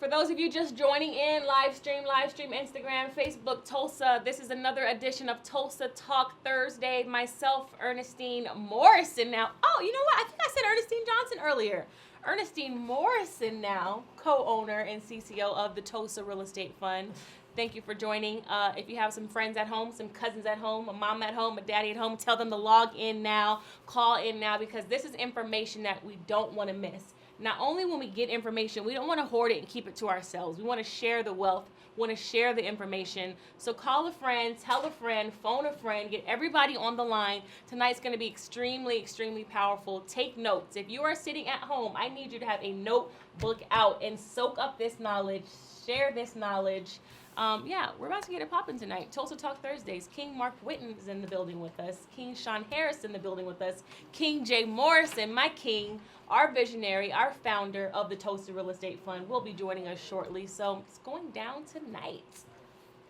For those of you just joining in, live stream, Instagram, Facebook, Tulsa. This is another edition of Tulsa Talk Thursday. Myself, Ernestine Morrison now. Oh, you know what? I think I said Ernestine Johnson earlier. Ernestine Morrison now, co-owner and CCO of the Tulsa Real Estate Fund. Thank you for joining. If you have some friends at home, some cousins at home, a mom at home, a daddy at home, tell them to log in now, call in now, because this is information that we don't want to miss. Not only when we get information, we don't want to hoard it and keep it to ourselves. We want to share the wealth, want to share the information. So call a friend, tell a friend, phone a friend, get everybody on the line. Tonight's going to be extremely, extremely powerful. Take notes. If you are sitting at home, I need you to have a notebook out and soak up this knowledge, share this knowledge. We're about to get it popping tonight. Tulsa Talk Thursdays. King Mark Whitten is in the building with us. King Sean Harris in the building with us. King Jay Morrison, my king, our visionary, our founder of the Tulsa Real Estate Fund, will be joining us shortly. So it's going down tonight.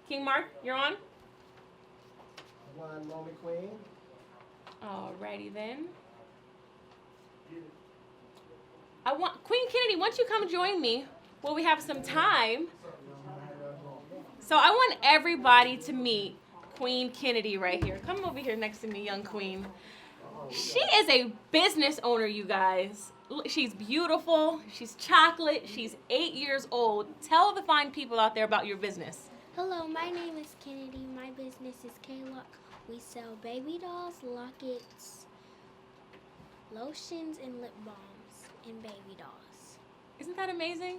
King Mark, you're on? One moment, Queen. Alrighty then. Queen Kennedy, why don't you come join me while we have some time? So I want everybody to meet Queen Kennedy right here. Come over here next to me, young queen. She is a business owner, you guys. She's beautiful. She's chocolate. She's 8 years old. Tell the fine people out there about your business. Hello, my name is Kennedy. My business is K-Lock. We sell baby dolls, lockets, lotions, and lip balms, and baby dolls. Isn't that amazing?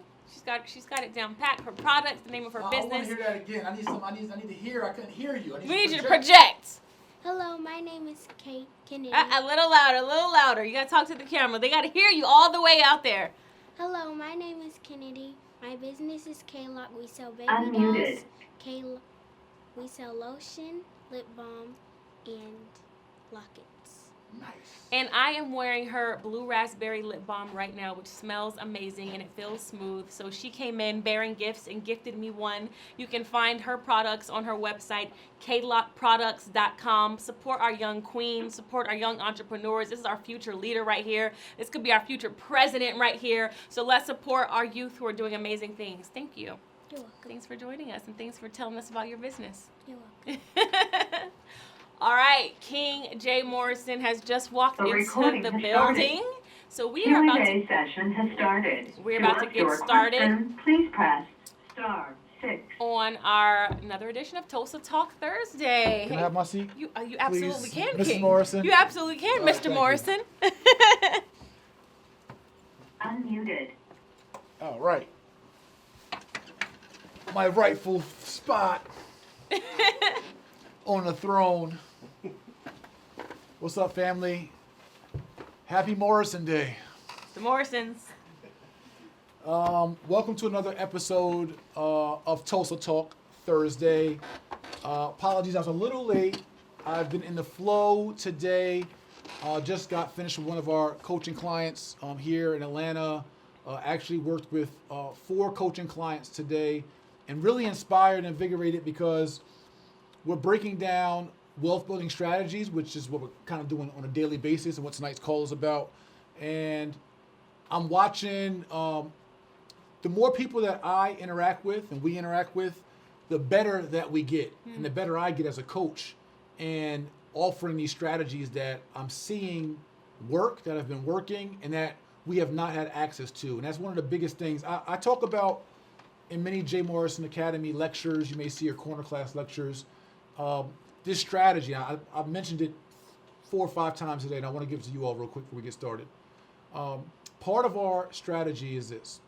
She's got it down pat. Her product, the name of her business. I want to hear that again. I need to hear. I couldn't hear you. We need you to project. Hello, my name is Kennedy. A little louder. You got to talk to the camera. They got to hear you all the way out there. Hello, my name is Kennedy. My business is K-Lock. We sell baby Unmuted. dolls. We sell lotion, lip balm, and lockets. Nice. And I am wearing her blue raspberry lip balm right now, which smells amazing and it feels smooth. So she came in bearing gifts and gifted me one. You can find her products on her website, klockproducts.com. Support our young queen, support our young entrepreneurs. This is our future leader right here. This could be our future president right here. So let's support our youth who are doing amazing things. Thank you. You're welcome. Thanks for joining us and thanks for telling us about your business. You're welcome. All right, King Jay Morrison has just walked into the building. Started. So we are about Q&A to session has started. We're about to get started. Question, please press *6 on another edition of Tulsa Talk Thursday. Can I have my seat? You absolutely Please, can, Mr. King. Morrison. You absolutely can, All right, Mr. thank Morrison. Unmuted. All right. My rightful spot on the throne. What's up, family? Happy Morrison Day. The Morrisons. Welcome to another episode of Tulsa Talk Thursday. Apologies, I was a little late. I've been in the flow today. Just got finished with one of our coaching clients here in Atlanta. Actually worked with 4 coaching clients today and really inspired and invigorated because we're breaking down wealth building strategies, which is what we're kind of doing on a daily basis and what tonight's call is about. And I'm watching the more people that I interact with and we interact with, the better that we get and the better I get as a coach and offering these strategies that I'm seeing work, that have been working, and that we have not had access to. And that's one of the biggest things I talk about in many Jay Morrison Academy lectures. You may see your corner class lectures. This strategy, I've mentioned it 4 or 5 times today, and I want to give it to you all real quick before we get started. Part of our strategy is this.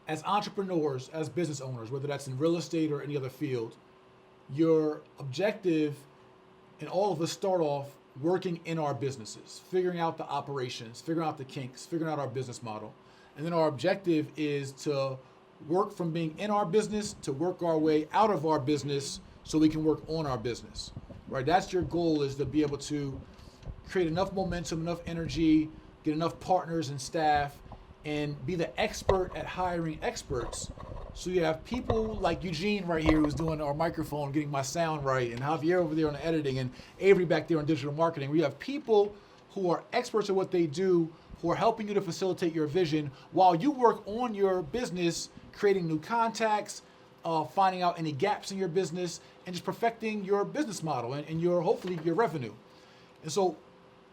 As entrepreneurs, as business owners, whether that's in real estate or any other field, your objective, and all of us start off working in our businesses, figuring out the operations, figuring out the kinks, figuring out our business model. And then our objective is to work from being in our business to work our way out of our business so we can work on our business, right? That's your goal, is to be able to create enough momentum, enough energy, get enough partners and staff, and be the expert at hiring experts. So you have people like Eugene right here who's doing our microphone, getting my sound right, and Javier over there on the editing, and Avery back there on digital marketing. We have people who are experts at what they do, who are helping you to facilitate your vision while you work on your business, creating new contacts, finding out any gaps in your business, and just perfecting your business model and your hopefully your revenue. And so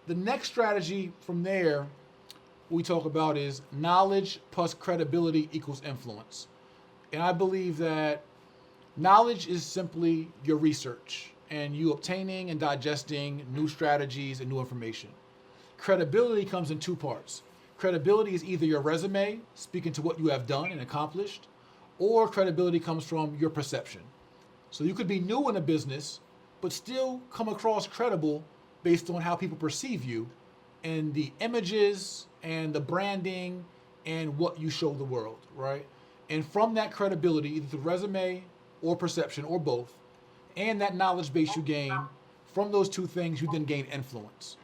the next strategy from there we talk about is knowledge plus credibility equals influence. And I believe that knowledge is simply your research and you obtaining and digesting new strategies and new information. Credibility comes in two parts. Credibility is either your resume, speaking to what you have done and accomplished, or credibility comes from your perception. So you could be new in a business, but still come across credible based on how people perceive you and the images and the branding and what you show the world, right? And from that credibility, either through resume or perception or both, and that knowledge base you gain, from those two things, you then gain influence.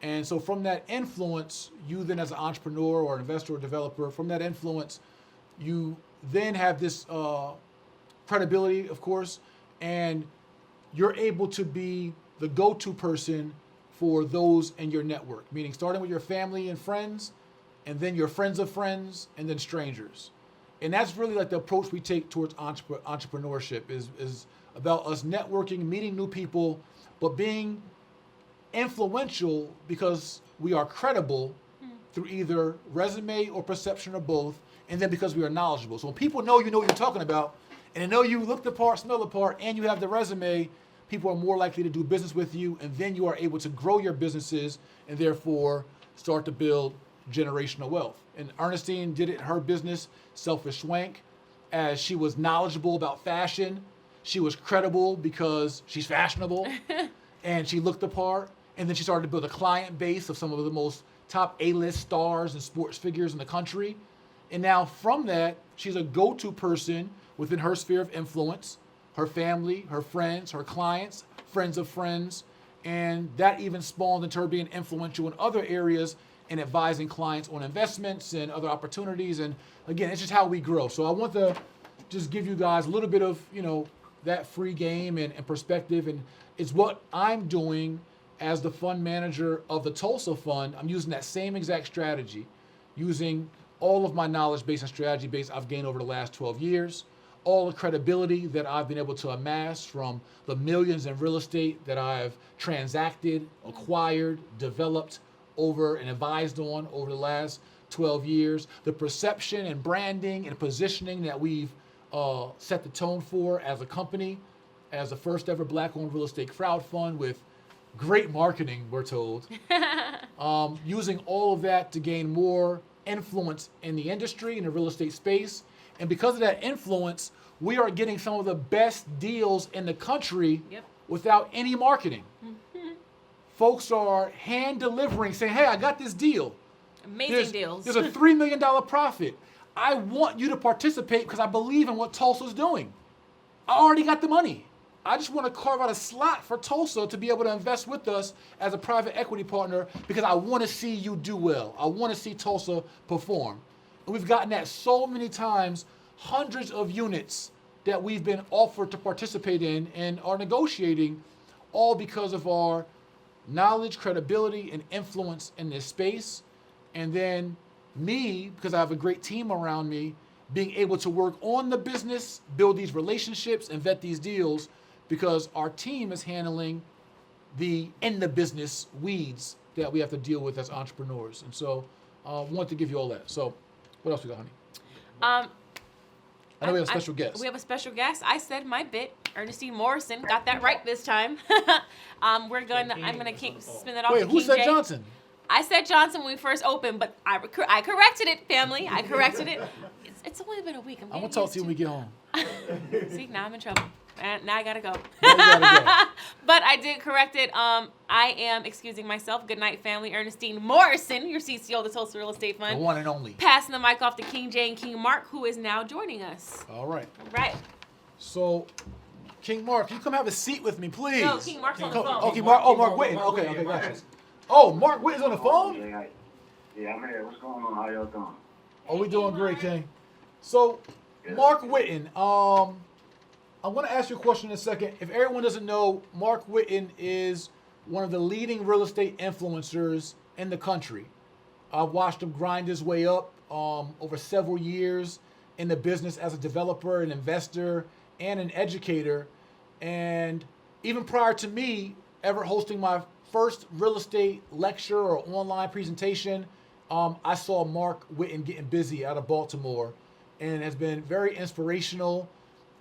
And so from that influence, you then as an entrepreneur or investor or developer, from that influence, you then have this credibility, of course, and you're able to be the go-to person for those in your network, meaning starting with your family and friends, and then your friends of friends, and then strangers. And that's really like the approach we take towards entrepreneurship is about us networking, meeting new people, but being influential because we are credible through either resume or perception or both, and then because we are knowledgeable. So when people know you know what you're talking about, and they know you look the part, smell the part, and you have the resume, people are more likely to do business with you, and then you are able to grow your businesses and therefore start to build generational wealth. And Ernestine did it in her business, Selfish Swank, as she was knowledgeable about fashion. She was credible because she's fashionable, and she looked the part. And then she started to build a client base of some of the most top A-list stars and sports figures in the country. And now from that, she's a go-to person within her sphere of influence, her family, her friends, her clients, friends of friends. And that even spawned into her being influential in other areas and advising clients on investments and other opportunities. And again, it's just how we grow. So I want to just give you guys a little bit of, that free game and perspective. And it's what I'm doing as the fund manager of the Tulsa Fund. I'm using that same exact strategy, using all of my knowledge base and strategy base I've gained over the last 12 years, all the credibility that I've been able to amass from the millions in real estate that I've transacted, acquired, developed over and advised on over the last 12 years, the perception and branding and positioning that we've set the tone for as a company, as the first ever Black-owned real estate crowd fund with great marketing, we're told. Using all of that to gain more influence in the industry, in the real estate space. And because of that influence, we are getting some of the best deals in the country without any marketing. Folks are hand delivering, saying, hey, I got this deal. Amazing deals. There's a $3 million profit. I want you to participate because I believe in what Tulsa's doing. I already got the money. I just want to carve out a slot for Tulsa to be able to invest with us as a private equity partner because I want to see you do well. I want to see Tulsa perform. And we've gotten that so many times, hundreds of units that we've been offered to participate in and are negotiating, all because of our knowledge, credibility, and influence in this space. And then me, because I have a great team around me, being able to work on the business, build these relationships, and vet these deals because our team is handling the in the business weeds that we have to deal with as entrepreneurs. And so I want to give you all that. So what else we got, honey? I know we have a special guest. We have a special guest. I said my bit. Ernestine Morrison got that right this time. I'm gonna spin it off to King Jay. Wait, who said Johnson? I said Johnson when we first opened, but I corrected it, family. I corrected it. It's only been a week. I'm gonna talk to you when we get home. See, now I'm in trouble. And now I gotta go. Now you gotta go. But I did correct it. I am excusing myself. Good night, family. Ernestine Morrison, your CCO of the Tulsa Real Estate Fund. The one and only. Passing the mic off to King Jay and King Mark, who is now joining us. All right. All right. So, King Mark, can you come have a seat with me, please? No, King Mark's on the phone. Okay, Mark Whitten. Okay, gotcha. Oh, Mark Whitten's on the phone? Yeah, I'm here. What's going on? How y'all doing? Oh, we doing great, King. So, Mark Whitten, I'm going to ask you a question in a second. If everyone doesn't know, Mark Whitten is one of the leading real estate influencers in the country. I've watched him grind his way up over several years in the business as a developer, an investor, and an educator. And even prior to me ever hosting my first real estate lecture or online presentation, I saw Mark Whitten getting busy out of Baltimore, and has been very inspirational.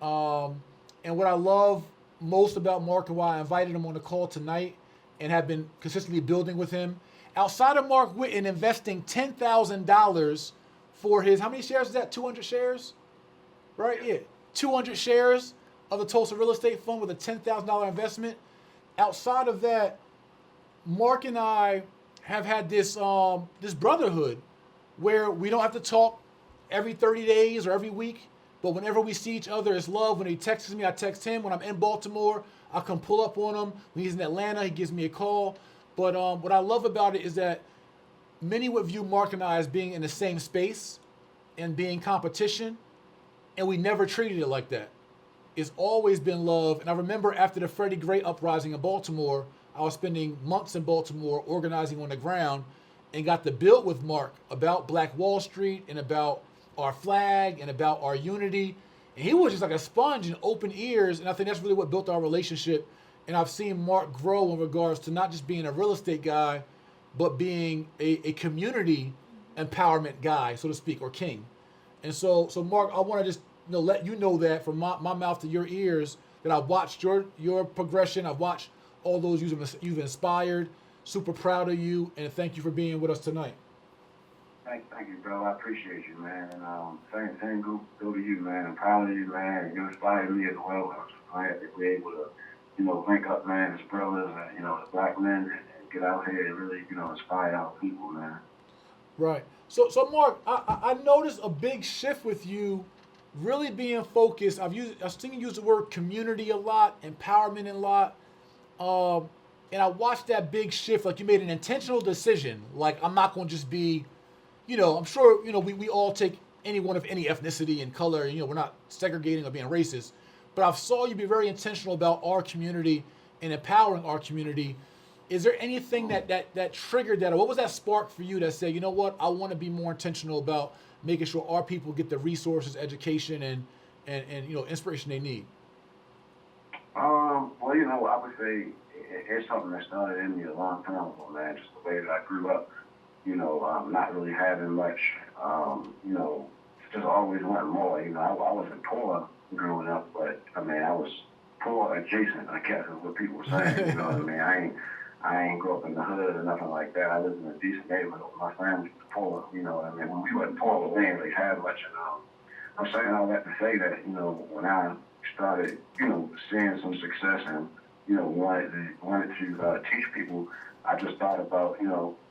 And what I love most about Mark and why I invited him on the call tonight and have been consistently building with him, outside of Mark Whitten investing $10,000 for his, how many shares is that? 200 shares? Right? Yeah. 200 shares of the Tulsa Real Estate Fund with a $10,000 investment. Outside of that, Mark and I have had this this brotherhood where we don't have to talk every 30 days or every week, but whenever we see each other, it's love. When he texts me, I text him. When I'm in Baltimore, I come pull up on him. When he's in Atlanta, he gives me a call. But what I love about it is that many would view Mark and I as being in the same space and being competition, and we never treated it like that. It's always been love. And I remember after the Freddie Gray uprising in Baltimore, I was spending months in Baltimore organizing on the ground, and got to build with Mark about Black Wall Street and about our flag and about our unity. And he was just like a sponge and open ears. And I think that's really what built our relationship. And I've seen Mark grow in regards to not just being a real estate guy, but being a community empowerment guy, so to speak, or king. And so Mark, I want to just let you know that from my mouth to your ears, that I've watched your progression. I've watched all those you've inspired. Super proud of you, and thank you for being with us tonight. Thank you, bro. I appreciate you, man. And same go to you, man. I'm proud of you, man. You inspired me as well. I'm just glad that we're able to, link up, man, as brothers and, as black men, and get out here and really, inspire our people, man. Right. So Mark, I noticed a big shift with you, really being focused. I've seen you use the word community a lot, empowerment a lot. And I watched that big shift, like you made an intentional decision. Like, I'm not going to just be, I'm sure, we all take anyone of any ethnicity and color, we're not segregating or being racist. But I saw you be very intentional about our community and empowering our community. Is there anything that triggered that? Or what was that spark for you that said, you know what, I want to be more intentional about making sure our people get the resources, education, and inspiration they need? Well, I would say it's something that started in me a long time ago, man. Just the way that I grew up, not really having much, just always wanting more. I wasn't poor growing up, but I was poor adjacent, I guess, is what people were saying. You know what I mean? I ain't grew up in the hood or nothing like that. I lived in a decent neighborhood. My family was poor, when we weren't poor, we didn't really have much. I'm saying all that to say that, when I started, seeing some success and, wanted to teach people, I just thought about,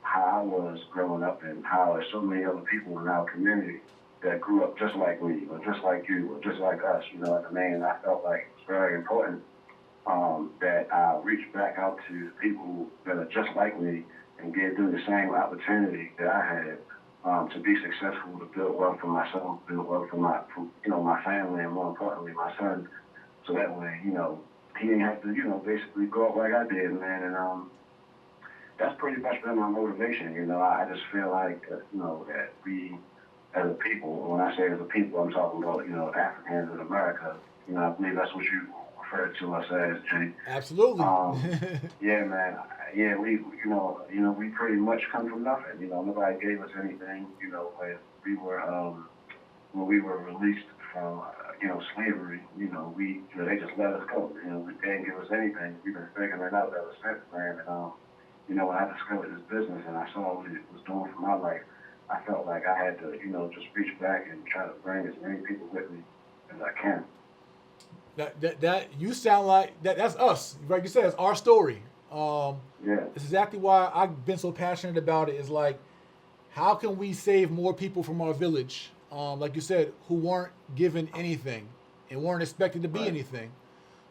how I was growing up and how there's so many other people in our community that grew up just like me or just like you or just like us, And I felt like it's very important that I reach back out to people that are just like me and give them the same opportunity that I had to be successful, to build wealth for myself, build wealth for my family, and more importantly, my son. So that way, he didn't have to, basically grow up like I did, man. And that's pretty much been my motivation. I just feel like, that we, as a people, when I say as a people, I'm talking about, Africans in America. I believe that's what you referred to us as, Jay. Absolutely. Yeah, man. Yeah, we pretty much come from nothing. Nobody gave us anything. When we were released from, slavery. They just let us go. They didn't give us anything. We've been figuring it out ever since, man. And when I discovered this business and I saw what it was doing for my life, I felt like I had to, just reach back and try to bring as many people with me as I can. That you sound like that's us. Like you said, it's our story. Yeah. It's exactly why I've been so passionate about it. Is like, how can we save more people from our village? Like you said, who weren't given anything and weren't expected to be anything.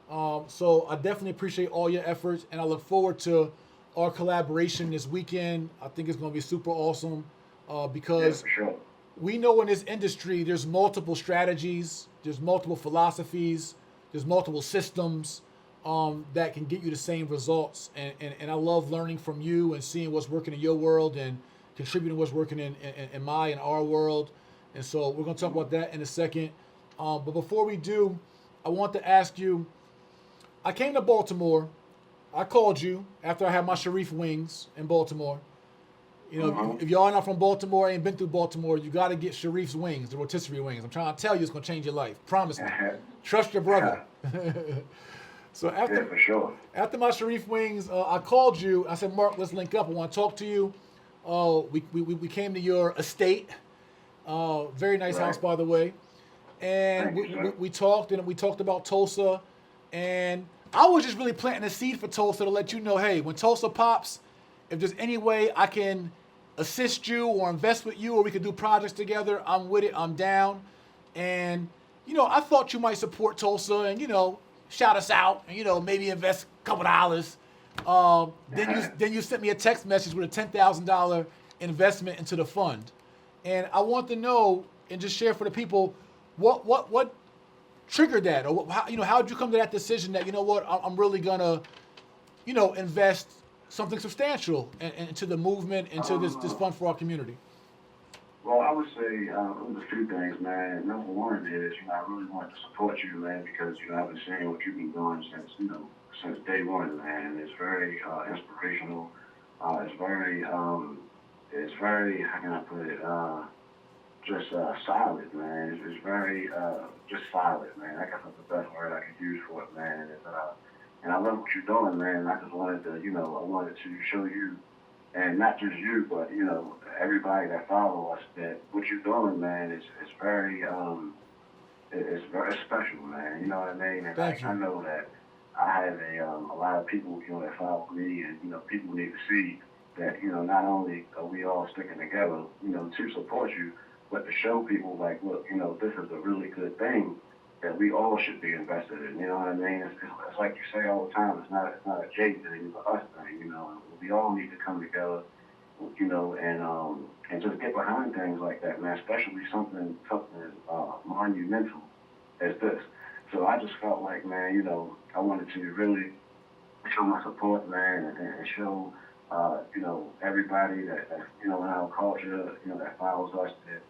So I definitely appreciate all your efforts, and I look forward to our collaboration this weekend. I think it's going to be super awesome because for sure. We know in this industry there's multiple strategies, there's multiple philosophies, there's multiple systems that can get you the same results. And I love learning from you and seeing what's working in your world and contributing what's working in my and our world. And so we're going to talk about that in a second. But before we do, I want to ask you, I came to Baltimore. I called you after I had my Sharif wings in Baltimore. You know, if y'all are not from Baltimore, ain't been through Baltimore, you got to get Sharif's wings, the rotisserie wings. I'm trying to tell you it's going to change your life. Promise me. Trust your brother. So Yeah, for sure. after my Sharif wings, I called you. I said, Mark, let's link up. I want to talk to you. We came to your estate. Very nice house, by the way. And Thank you, sir. we talked, and we talked about Tulsa. And I was just really planting a seed for Tulsa to let you know, hey, when Tulsa pops, if there's any way I can assist you or invest with you or we could do projects together, I'm with it. I'm down. And, you know, I thought you might support Tulsa and, you know, shout us out and, you know, maybe invest a couple dollars. Then you sent me a text message with a $10,000 investment into the fund. And I want to know and just share for the people what triggered that, or how did you come to that decision that, you know what, I'm really gonna, you know, invest something substantial into the movement, into this fund for our community? Well, I would say there's a few things, man. Number one is, you know, I really want to support you, man, because, you know, I've been seeing what you've been doing since day one, man. It's very inspirational. It's very, how can I put it, just solid, man. It's very, just solid, man. I guess that's the best word I could use for it, man. And I love what you're doing, man. I just wanted to, you know, I wanted to show you, and not just you, but, you know, everybody that follow us, that what you're doing, man, is very, it's very special, man. You know what I mean? And Thank you. I know that I have a lot of people, you know, that follow me, and, you know, people need to see that, you know, not only are we all sticking together, you know, to support you, but to show people, like, look, you know, this is a really good thing that we all should be invested in. You know what I mean? It's like you say all the time. It's not a Jay thing. It's an us thing. You know, we all need to come together. You know, and just get behind things like that, man. Especially something monumental as this. So I just felt like, man, you know, I wanted to really show my support, man, and show, you know, everybody that you know, in our culture, you know, that follows us, that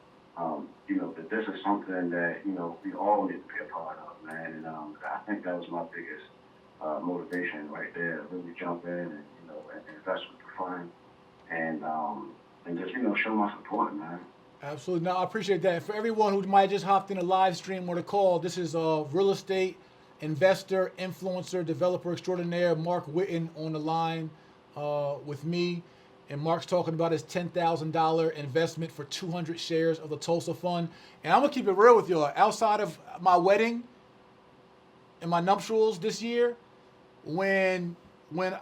you know, that this is something that, you know, we all need to be a part of, man. And I think that was my biggest motivation right there, to really jump in and, you know, and invest with the fund and just, you know, show my support, man. Absolutely. No, I appreciate that. For everyone who might have just hopped in a live stream or the call, this is real estate investor, influencer, developer extraordinaire Mark Whitten on the line with me. And Mark's talking about his $10,000 investment for 200 shares of the Tulsa Fund. And I'm going to keep it real with y'all. Outside of my wedding and my nuptials this year, when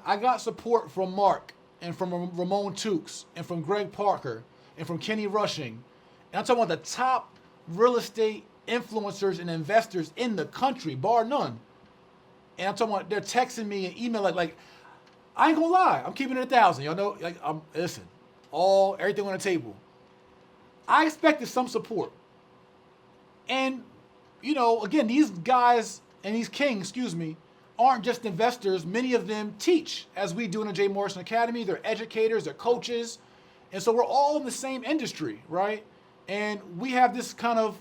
I got support from Mark and from Ramon Tukes and from Greg Parker and from Kenny Rushing, and I'm talking about the top real estate influencers and investors in the country, bar none. And I'm talking about they're texting me and emailing like I ain't gonna lie, I'm keeping it 1,000. Y'all know, like, listen, everything on the table. I expected some support. And, you know, again, these guys and these kings, aren't just investors. Many of them teach, as we do in the Jay Morrison Academy. They're educators, they're coaches. And so we're all in the same industry, right? And we have this kind of,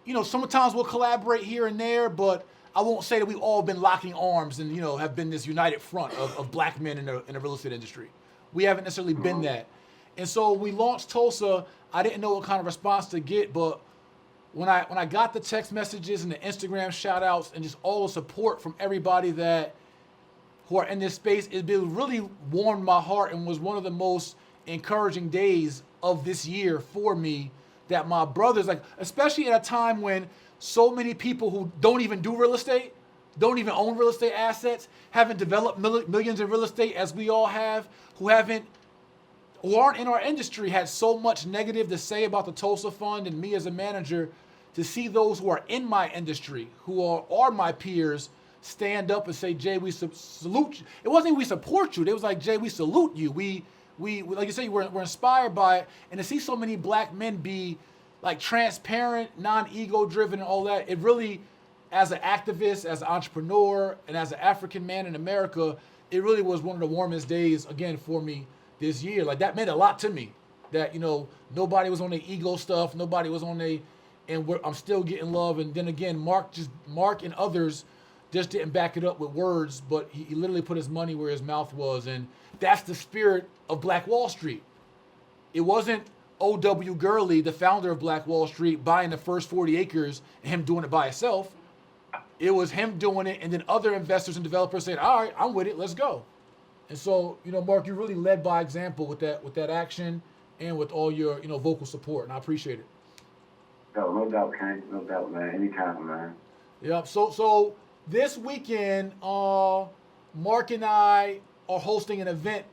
you know, sometimes we'll collaborate here and there, but I won't say that we've all been locking arms and, you know, have been this united front of black men in the real estate industry. We haven't necessarily been that. And so we launched Tulsa. I didn't know what kind of response to get, but when I got the text messages and the Instagram shout outs and just all the support from everybody who are in this space, it really warmed my heart and was one of the most encouraging days of this year for me, that my brothers, like, especially at a time when so many people who don't even do real estate, don't even own real estate assets, haven't developed millions in real estate as we all have, who aren't in our industry, had so much negative to say about the Tulsa Fund and me as a manager. To see those who are in my industry, who are my peers, stand up and say, Jay, we salute you. It wasn't even we support you. It was like, Jay, we salute you. We like you say, we're inspired by it. And to see so many black men be like transparent, non-ego driven and all that, it really, as an activist, as an entrepreneur, and as an African man in America, it really was one of the warmest days, again, for me this year. Like, that meant a lot to me. that, nobody was on the ego stuff, nobody was on I'm still getting love. And then again, Mark and others just didn't back it up with words, but he literally put his money where his mouth was. And that's the spirit of Black Wall Street. It wasn't O.W. Gurley, the founder of Black Wall Street, buying the first 40 acres and him doing it by himself. It was him doing it, and then other investors and developers saying, all right, I'm with it, let's go. And so, Mark, you really led by example with that action and with all your, vocal support, and I appreciate it. No doubt, Ken. No doubt, man. Anytime, man. Yep. So this weekend, Mark and I are hosting an event,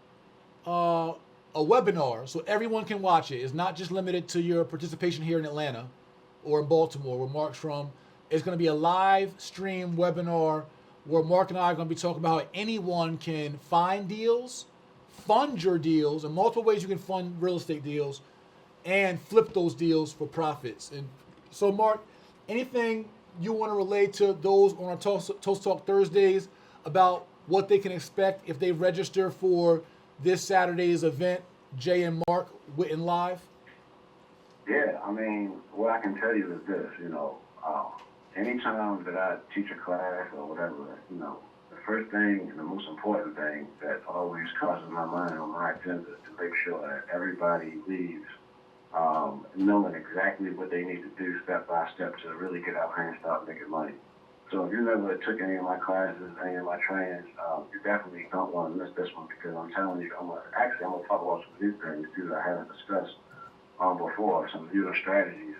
a webinar, so everyone can watch it. It's not just limited to your participation here in Atlanta or in Baltimore, where Mark's from. It's going to be a live stream webinar where Mark and I are going to be talking about how anyone can find deals, fund your deals, and multiple ways you can fund real estate deals, and flip those deals for profits. And so, Mark, anything you want to relate to those on our Tulsa Talk Thursdays about what they can expect if they register for this Saturday's event, Jay and Mark Whitten Live? Yeah, I mean, what I can tell you is this, anytime that I teach a class or whatever, the first thing and the most important thing that always crosses my mind on my agenda is to make sure that everybody leaves knowing exactly what they need to do step by step to really get out here and start making money. So if you never took any of my classes, any of my trainings, you definitely don't want to miss this one, because I'm telling you, I'm going to talk about some new things too that I haven't discussed before, some new strategies.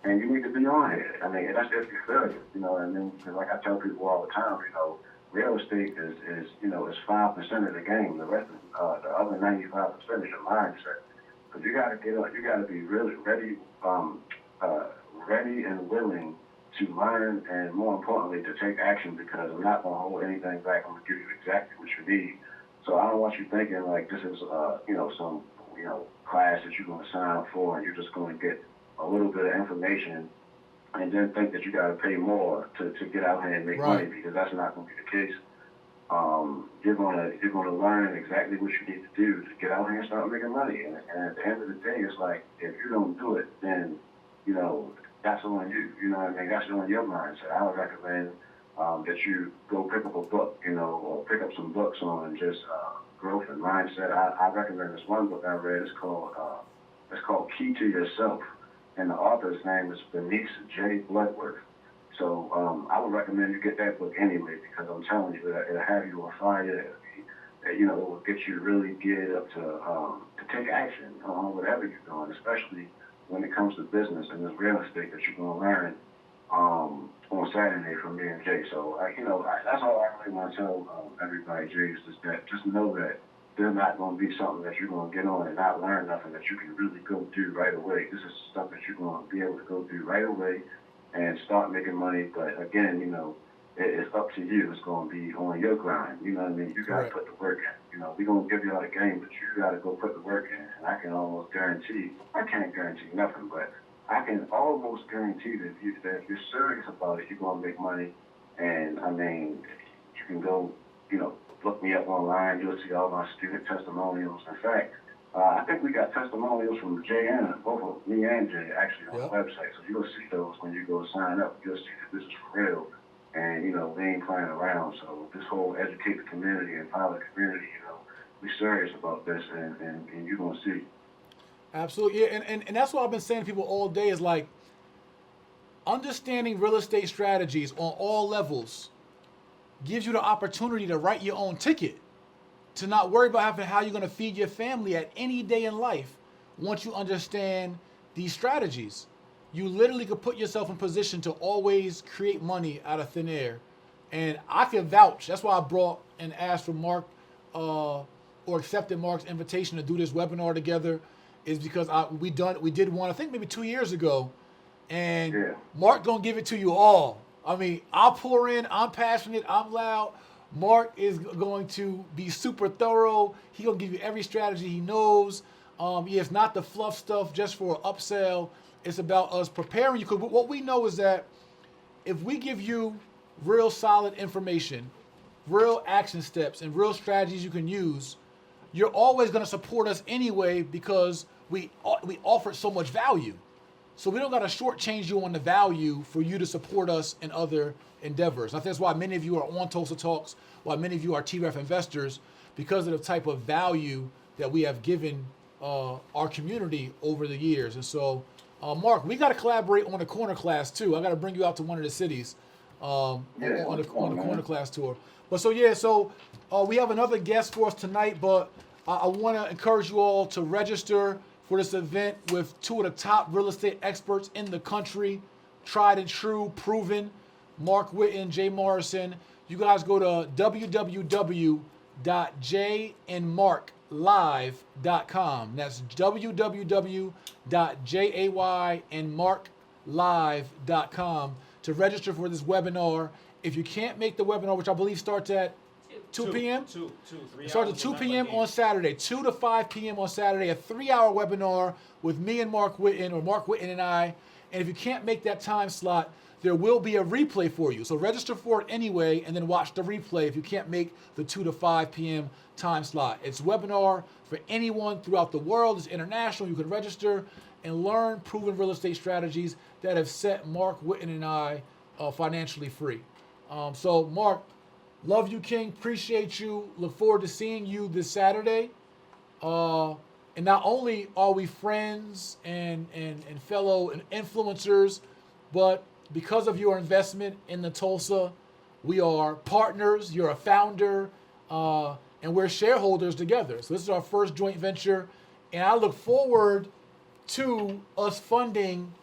And you need to be on here. I mean, that's if you're serious, you know what I mean? Because like I tell people all the time, real estate is 5% of the game. The rest is, the other 95% is your mindset. Because you got to get up, you got to be really ready, ready and willing to learn, and more importantly, to take action, because I'm not going to hold anything back. I'm going to give you exactly what you need. So I don't want you thinking like this is, some, class that you're going to sign up for and you're just going to get a little bit of information and then think that you got to pay more to get out here and make money, because that's not going to be the case. You're going to learn exactly what you need to do to get out here and start making money. And at the end of the day, it's like, if you don't do it, then, that's on you. You know what I mean? That's on your mindset. I would recommend that you go pick up a book, or pick up some books on just growth and mindset. I recommend this one book I read. It's called Key to Yourself, and the author's name is Bernice J. Bloodworth. So I would recommend you get that book anyway, because I'm telling you, it'll have you on fire. It will get you really geared up to take action on whatever you're doing, especially when it comes to business and this real estate that you're going to learn on Saturday from me and Jay. So, that's all I really want to tell everybody, Jay, is that just know that there's not going to be something that you're going to get on and not learn nothing that you can really go do right away. This is stuff that you're going to be able to go do right away and start making money. But again, it's up to you. It's going to be on your grind. You know what I mean? You got to put the work in. We're going to give you all the game, but you got to go put the work in. And I can almost guarantee, I can't guarantee nothing, but I can almost guarantee that if you're serious about it, you're going to make money. And I mean, you can go, look me up online. You'll see all my student testimonials. In fact, I think we got testimonials from Jay and both of me and Jay actually on the website. So you'll see those when you go sign up. You'll see that this is for real. And, we ain't playing around. So this whole educate the community, empower the community, we serious about this, and you're going to see. Absolutely. Yeah, and that's what I've been saying to people all day is like, understanding real estate strategies on all levels gives you the opportunity to write your own ticket, to not worry about how you're going to feed your family at any day in life once you understand these strategies. You literally could put yourself in position to always create money out of thin air. And I can vouch. That's why I brought and asked for Mark or accepted Mark's invitation to do this webinar together, is because we did one, I think maybe 2 years ago. And Mark gonna give it to you all. I mean, I'll pour in, I'm passionate, I'm loud. Mark is going to be super thorough. He gonna give you every strategy he knows. It's not the fluff stuff just for an upsell. It's about us preparing you. Because what we know is that if we give you real solid information, real action steps, and real strategies you can use, you're always going to support us anyway because we offer so much value. So we don't got to shortchange you on the value for you to support us in other endeavors. I think that's why many of you are on Tulsa Talks, why many of you are TREF investors, because of the type of value that we have given our community over the years. And so, Mark, we got to collaborate on the corner class too. I got to bring you out to one of the cities on the corner class tour. But so we have another guest for us tonight, but I want to encourage you all to register for this event with two of the top real estate experts in the country, tried and true, proven, Mark Whitten, Jay Morrison. You guys go to www.jayandmarklive.com. That's www.jayandmarklive.com to register for this webinar. If you can't make the webinar, which I believe starts at 2 p.m. 3 it starts at 2 p.m. on Saturday, 2 to 5 p.m. on Saturday, a 3-hour webinar with me and Mark Whitten, or Mark Whitten and I. And if you can't make that time slot, there will be a replay for you. So register for it anyway, and then watch the replay if you can't make the 2 to 5 p.m. time slot. It's a webinar for anyone throughout the world. It's international. You can register and learn proven real estate strategies that have set Mark Whitten and I financially free. So Mark, love you, King. Appreciate you. Look forward to seeing you this Saturday. And not only are we friends and fellow influencers, but because of your investment in the Tulsa, we are partners. You're a founder, and we're shareholders together. So this is our first joint venture, and I look forward to us funding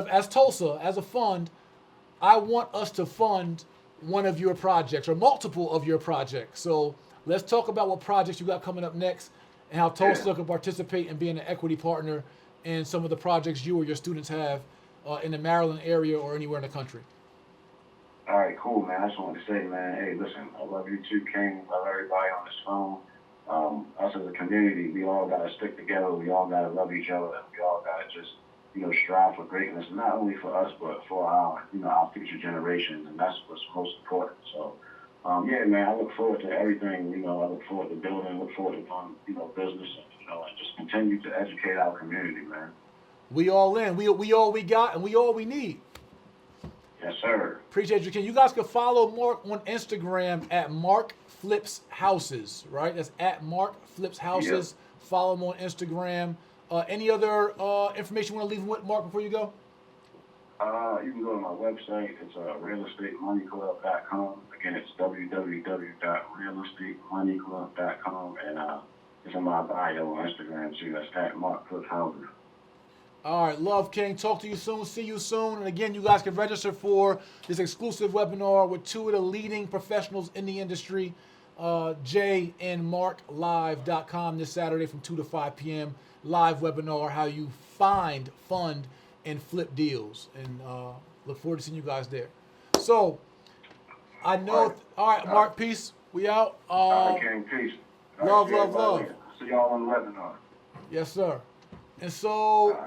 as Tulsa, as a fund. I want us to fund one of your projects or multiple of your projects. So let's talk about what projects you got coming up next and how Tulsa can participate in being an equity partner in some of the projects you or your students have in the Maryland area or anywhere in the country. All right, cool, man. I just wanted to say, man, hey, listen, I love you too, King. Love everybody on this phone. Us as a community, we all got to stick together. We all got to love each other. And we all got to just, strive for greatness, not only for us, but for our future generations. And that's what's most important. So, yeah, man, I look forward to everything. I look forward to building, look forward to doing, business, and just continue to educate our community, man. We all in. We all we got, and we all we need. Yes, sir. Appreciate you, Ken. You guys can follow Mark on Instagram at Mark Flips Houses, right? That's at Mark Flips Houses. Yep. Follow him on Instagram. Any other information you want to leave with, Mark, before you go? You can go to my website. It's realestatemoneyclub.com. Again, it's www.realestatemoneyclub.com. And it's in my bio on Instagram, too. That's at Mark Flips Houses. All right, love, King. Talk to you soon. See you soon. And again, you guys can register for this exclusive webinar with two of the leading professionals in the industry, jayandmarklive.com this Saturday from 2 to 5 p.m. Live webinar, how you find, fund, and flip deals. And look forward to seeing you guys there. So, I know. All right, Mark, peace. We out. All right, King, peace. Love. See y'all on the webinar. Yes, sir. And so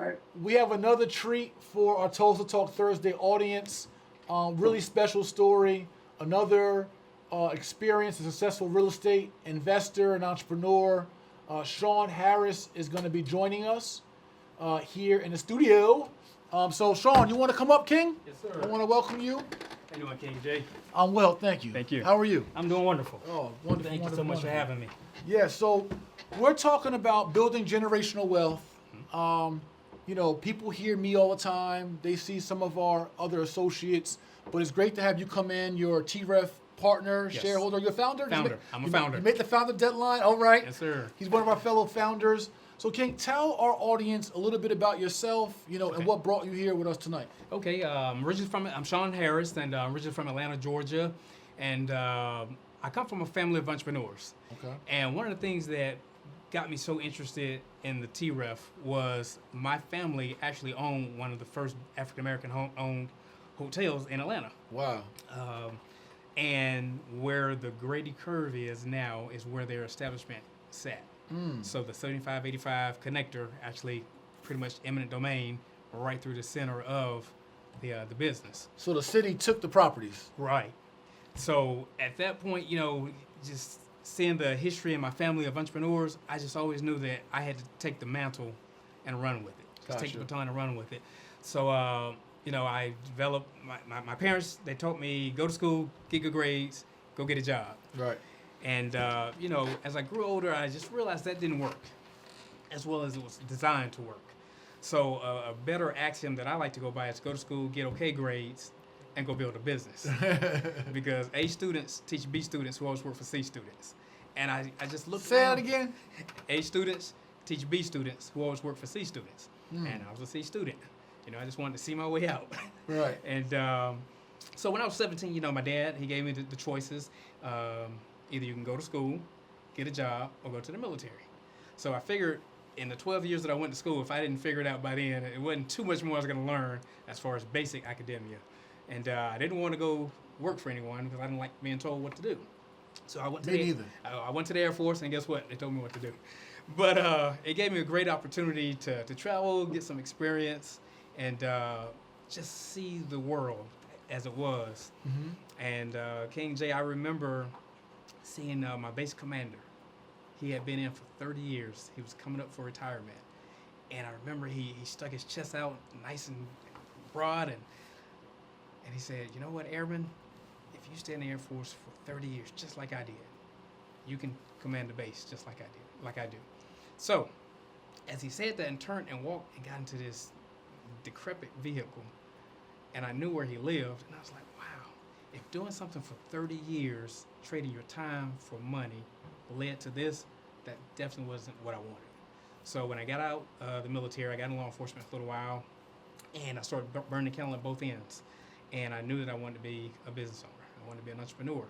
we have another treat for our Tulsa Talk Thursday audience. Really special story. Another experienced and successful real estate investor and entrepreneur. Sean Harris is going to be joining us here in the studio. So, Sean, you want to come up, King? Yes, sir. I want to welcome you. How you doing, King Jay? I'm well, thank you. Thank you. How are you? I'm doing wonderful. Oh, wonderful. Thank you so much for having me. Yeah, so we're talking about building generational wealth. People hear me all the time. They see some of our other associates, but it's great to have you come in. You're a TREF partner, Yes. shareholder. You're a founder? I'm a founder. You made the founder deadline? All right. Yes, sir. He's one of our fellow founders. So, King, tell our audience a little bit about yourself, and what brought you here with us tonight. Okay, I'm Sean Harris, and I'm originally from Atlanta, Georgia, and I come from a family of entrepreneurs. Okay. And one of the things that got me so interested in the TREF was my family actually owned one of the first African-American owned hotels in Atlanta. Wow. And where the Grady Curve is now is where their establishment sat. So the 7585 connector actually pretty much eminent domain right through the center of the business. So the city took the properties. Right. So at that point, just seeing the history in my family of entrepreneurs, I just always knew that I had to take the mantle and run with it. Just take the Gotcha. baton and run with it. So, you know, I developed, my parents, they taught me, go to school, get good grades, go get a job. Right. And, you know, as I grew older, I just realized that didn't work as well as it was designed to work. So a better axiom that I like to go by is go to school, get okay grades, and go build a business. Because A students teach B students who always work for C students. And I just looked Say around. that again. A students teach B students who always work for C students. And I was a C student. You know, I just wanted to see my way out. Right. And so when I was 17, you know, my dad, he gave me the choices. Either you can go to school, get a job, or go to the military. So I figured in the 12 years that I went to school, if I didn't figure it out by then, it wasn't too much more I was going to learn as far as basic academia. And I didn't want to go work for anyone because I didn't like being told what to do. So I went to Me neither. I went to the Air Force, and guess what? They told me what to do. But it gave me a great opportunity to travel, get some experience, and just see the world as it was. And King Jay, I remember seeing my base commander. He had been in for 30 years. He was coming up for retirement. And I remember he stuck his chest out nice and broad, and he said, you know what, Airman, if you stay in the Air Force for 30 years, just like I did, you can command the base just like I do. So, as he said that and turned and walked and got into this decrepit vehicle, and I knew where he lived, and I was like, wow, if doing something for 30 years, trading your time for money, led to this, that definitely wasn't what I wanted. So when I got out of the military, I got in law enforcement for a little while, and I started burning the candle at both ends. And I knew that I wanted to be a business owner. I wanted to be an entrepreneur.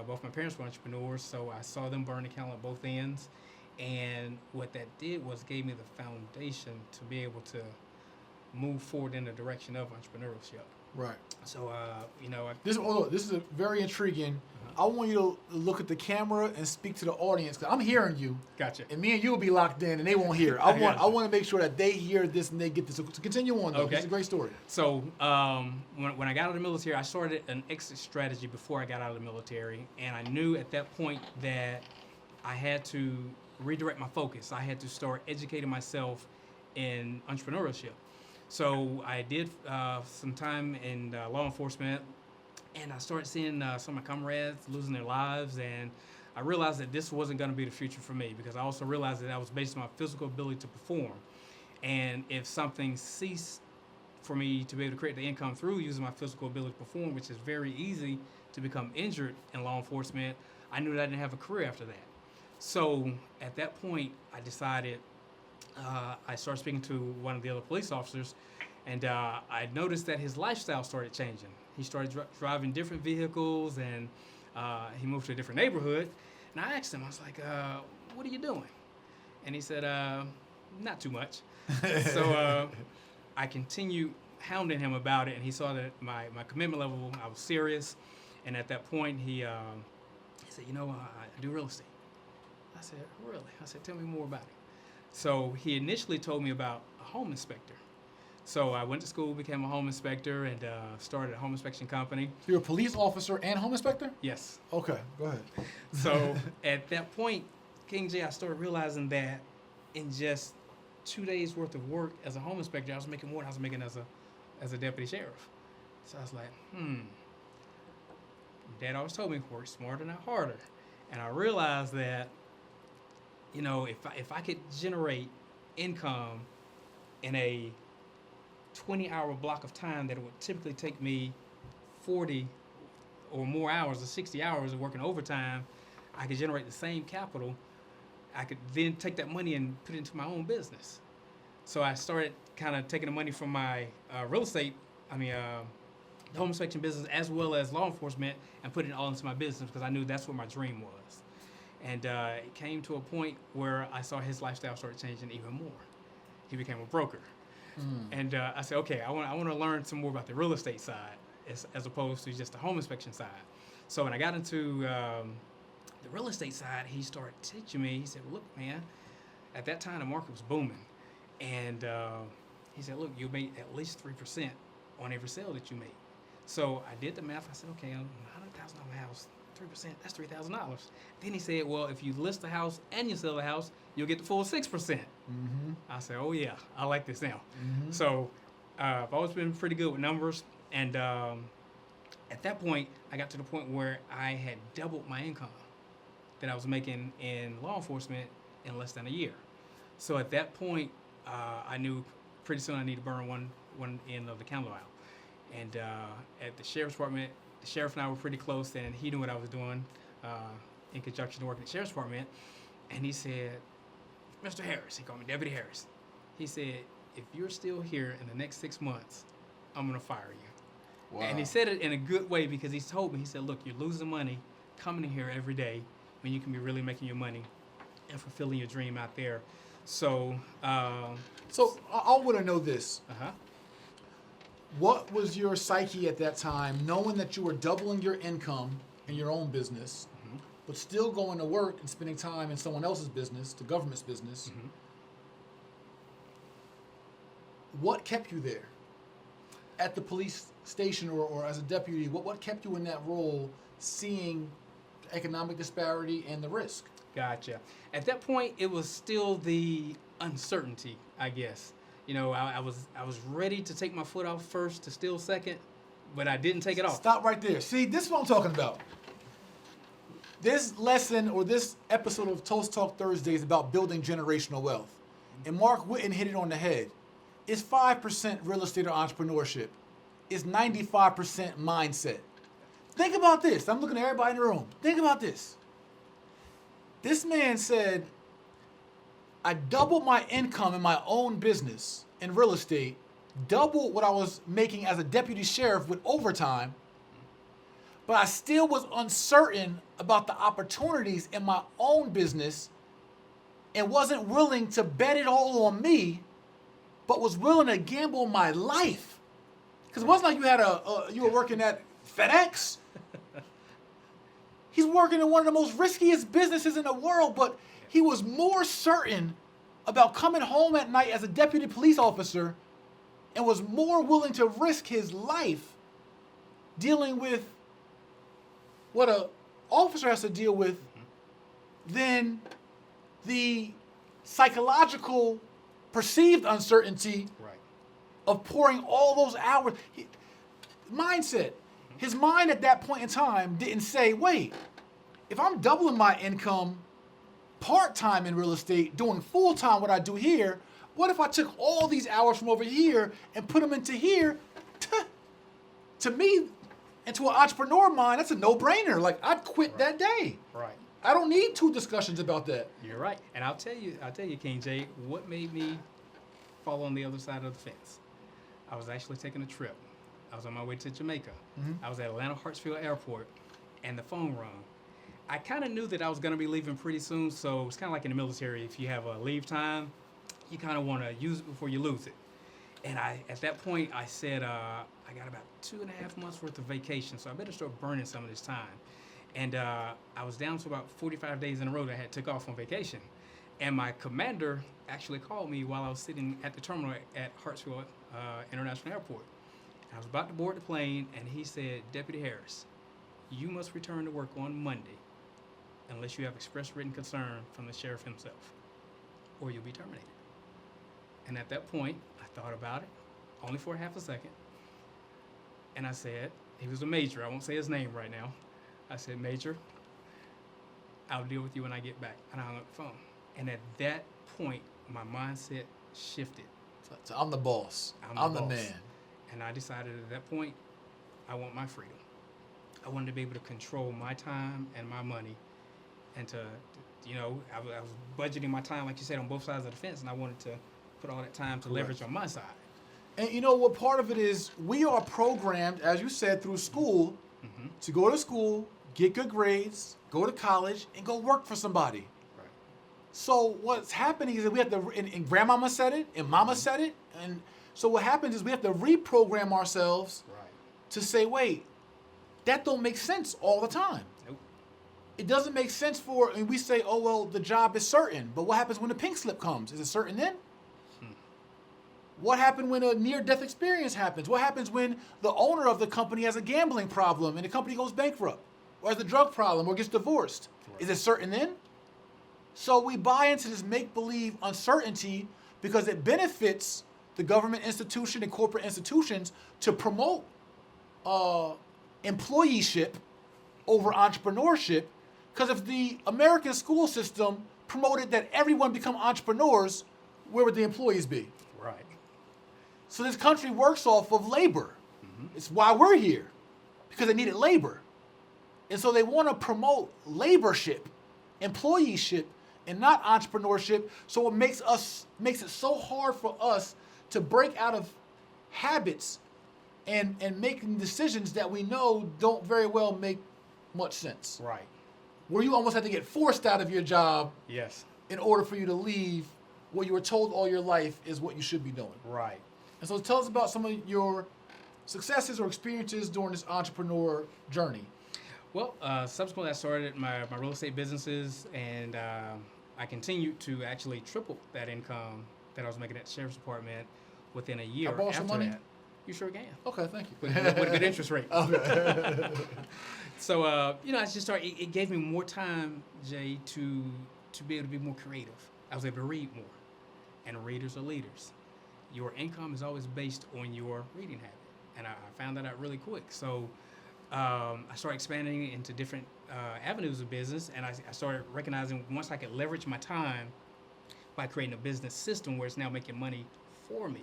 Both my parents were entrepreneurs, so I saw them burn the candle at both ends. And what that did was gave me the foundation to be able to move forward in the direction of entrepreneurship. Right. So, you know, This is a very intriguing. I want you to look at the camera and speak to the audience because I'm hearing you, gotcha. and me and you will be locked in, and they won't hear. I want to make sure that they hear this and they get this. So continue on, though. Okay. It's a great story. So when I got out of the military, I started an exit strategy before I got out of the military, and I knew at that point that I had to redirect my focus. I had to start educating myself in entrepreneurship. So I did some time in law enforcement, and I started seeing some of my comrades losing their lives, and I realized that this wasn't going to be the future for me because I also realized that I was based on my physical ability to perform. And if something ceased for me to be able to create the income through using my physical ability to perform, which is very easy to become injured in law enforcement, I knew that I didn't have a career after that. So at that point, I decided, I started speaking to one of the other police officers, and I noticed that his lifestyle started changing. He started driving different vehicles, and he moved to a different neighborhood. And I asked him, I was like, what are you doing? And he said, not too much. So I continued hounding him about it, and he saw that my commitment level, I was serious. And at that point, he said, you know, I do real estate. I said, really? I said, tell me more about it. So he initially told me about a home inspector. So I went to school, became a home inspector, and started a home inspection company. You're a police officer and home inspector? Yes. Okay, go ahead. So at that point, King Jay, I started realizing that in just 2 days worth of work as a home inspector, I was making more than I was making as a deputy sheriff. So I was like, Dad always told me, work smarter, not harder. And I realized that, you know, if I could generate income in a 20-hour block of time that it would typically take me 40 or more hours or 60 hours of working overtime, I could generate the same capital. I could then take that money and put it into my own business. So I started kind of taking the money from my real estate, the home inspection business as well as law enforcement, and putting it all into my business because I knew that's what my dream was. And it came to a point where I saw his lifestyle started changing even more. He became a broker. And I said, okay, I want to learn some more about the real estate side as opposed to just the home inspection side. So when I got into the real estate side, he started teaching me. He said, look, man, at that time the market was booming. And he said, look, you made at least 3% on every sale that you made. So I did the math. I said, okay, $100,000 house, 3%, that's $3,000. Then he said, well, if you list the house and you sell the house, you'll get the full 6%. Mm-hmm. I said, oh yeah, I like this now. Mm-hmm. So I've always been pretty good with numbers. And at that point, I got to the point where I had doubled my income that I was making in law enforcement in less than a year. So at that point, I knew pretty soon I need to burn one end of the candle out. And at the sheriff's department, the sheriff and I were pretty close, and he knew what I was doing in conjunction to working at the sheriff's department. And he said, Mr. Harris, he called me Deputy Harris. He said, if you're still here in the next 6 months, I'm going to fire you. Wow. And he said it in a good way because he told me, he said, look, you're losing money coming in here every day when you can be really making your money and fulfilling your dream out there. So, So I want to know this. uh-huh. What was your psyche at that time, knowing that you were doubling your income in your own business, Mhm. but still going to work and spending time in someone else's business, the government's business? Mhm. What kept you there? At the police station or as a deputy, what kept you in that role, seeing the economic disparity and the risk? Gotcha. At that point, it was still the uncertainty, I guess. You know, I was ready to take my foot off first to steal second, but I didn't take it off. Stop right there. See, this is what I'm talking about. This lesson or this episode of Tulsa Talk Thursday is about building generational wealth. And Mark Whitten hit it on the head. It's 5% real estate or entrepreneurship. It's 95% mindset. Think about this. I'm looking at everybody in the room. Think about this. This man said, I doubled my income in my own business in real estate, doubled what I was making as a deputy sheriff with overtime, but I still was uncertain about the opportunities in my own business and wasn't willing to bet it all on me, but was willing to gamble my life. Because it wasn't like you had you were working at FedEx. He's working in one of the most riskiest businesses in the world, but he was more certain about coming home at night as a deputy police officer and was more willing to risk his life dealing with what an officer has to deal with than the psychological perceived uncertainty Right. of pouring all those hours. Mindset. His mind at that point in time didn't say, wait, if I'm doubling my income part-time in real estate, doing full-time what I do here, what if I took all these hours from over here and put them into here? To me, and to an entrepreneur mind, that's a no-brainer. Like, I'd quit that day. Right. I don't need two discussions about that. You're right. And I'll tell you, King Jay, what made me fall on the other side of the fence. I was actually taking a trip. I was on my way to Jamaica. Mm-hmm. I was at Atlanta Hartsfield Airport, and the phone rang. I kind of knew that I was going to be leaving pretty soon, so it's kind of like in the military. If you have a leave time, you kind of want to use it before you lose it. And at that point, I said, I got about 2.5 months worth of vacation, so I better start burning some of this time. And I was down to about 45 days in a row that I had took off on vacation. And my commander actually called me while I was sitting at the terminal at Hartsfield International Airport. I was about to board the plane, and he said, Deputy Harris, you must return to work on Monday unless you have express written concern from the sheriff himself, or you'll be terminated. And at that point, I thought about it, only for half a second. And I said, he was a major, I won't say his name right now. I said, Major, I'll deal with you when I get back. And I hung up the phone. And at that point, my mindset shifted. So I'm the boss. I'm the boss. man. And I decided at that point, I want my freedom. I wanted to be able to control my time and my money, and to you know, I was budgeting my time, like you said, on both sides of the fence, and I wanted to put all that time to leverage on my side. And you know what part of it is? We are programmed, as you said, through school to go to school, get good grades, go to college, and go work for somebody. Right. So what's happening is that we have to, and grandmama said it, and mama said it, and so what happens is we have to reprogram ourselves Right. to say, wait, that don't make sense all the time. Nope. It doesn't make sense and we say, oh, well, the job is certain, but what happens when the pink slip comes? Is it certain then? What happened when a near-death experience happens? What happens when the owner of the company has a gambling problem and the company goes bankrupt? or has a drug problem or gets divorced. Right. Is it certain then? So we buy into this make-believe uncertainty because it benefits the government institution and corporate institutions to promote employeeship over entrepreneurship. Because if the American school system promoted that everyone become entrepreneurs, where would the employees be? Right. So this country works off of labor. It's why we're here, because they needed labor. And so they want to promote laborship, employeeship, and not entrepreneurship. So it makes it so hard for us to break out of habits and making decisions that we know don't very well make much sense. Right. Where you almost have to get forced out of your job Yes. in order for you to leave what you were told all your life is what you should be doing. Right. And so tell us about some of your successes or experiences during this entrepreneur journey. Well, subsequently, I started my real estate businesses, and I continued to actually triple that income that I was making at the Sheriff's Department within a year I borrow after some money? that. You sure can. Okay, thank you. With a good interest rate. Okay. So, I just started, it gave me more time, Jay, to be able to be more creative. I was able to read more. And readers are leaders. Your income is always based on your reading habit. And I found that out really quick. So I started expanding into different avenues of business, and I started recognizing once I could leverage my time by creating a business system where it's now making money for me.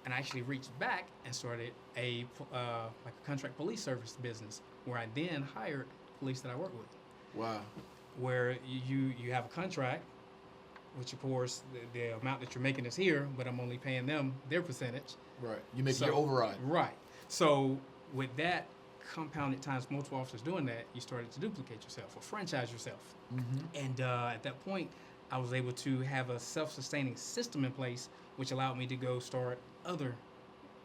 And I actually reached back and started a contract police service business where I then hired police that I work with. Wow. Where you have a contract, which of course the amount that you're making is here, but I'm only paying them their percentage. Right. You make your override. Right. So with that compounded times multiple officers doing that, you started to duplicate yourself or franchise yourself. Mm-hmm. And at that point, I was able to have a self-sustaining system in place, which allowed me to go start other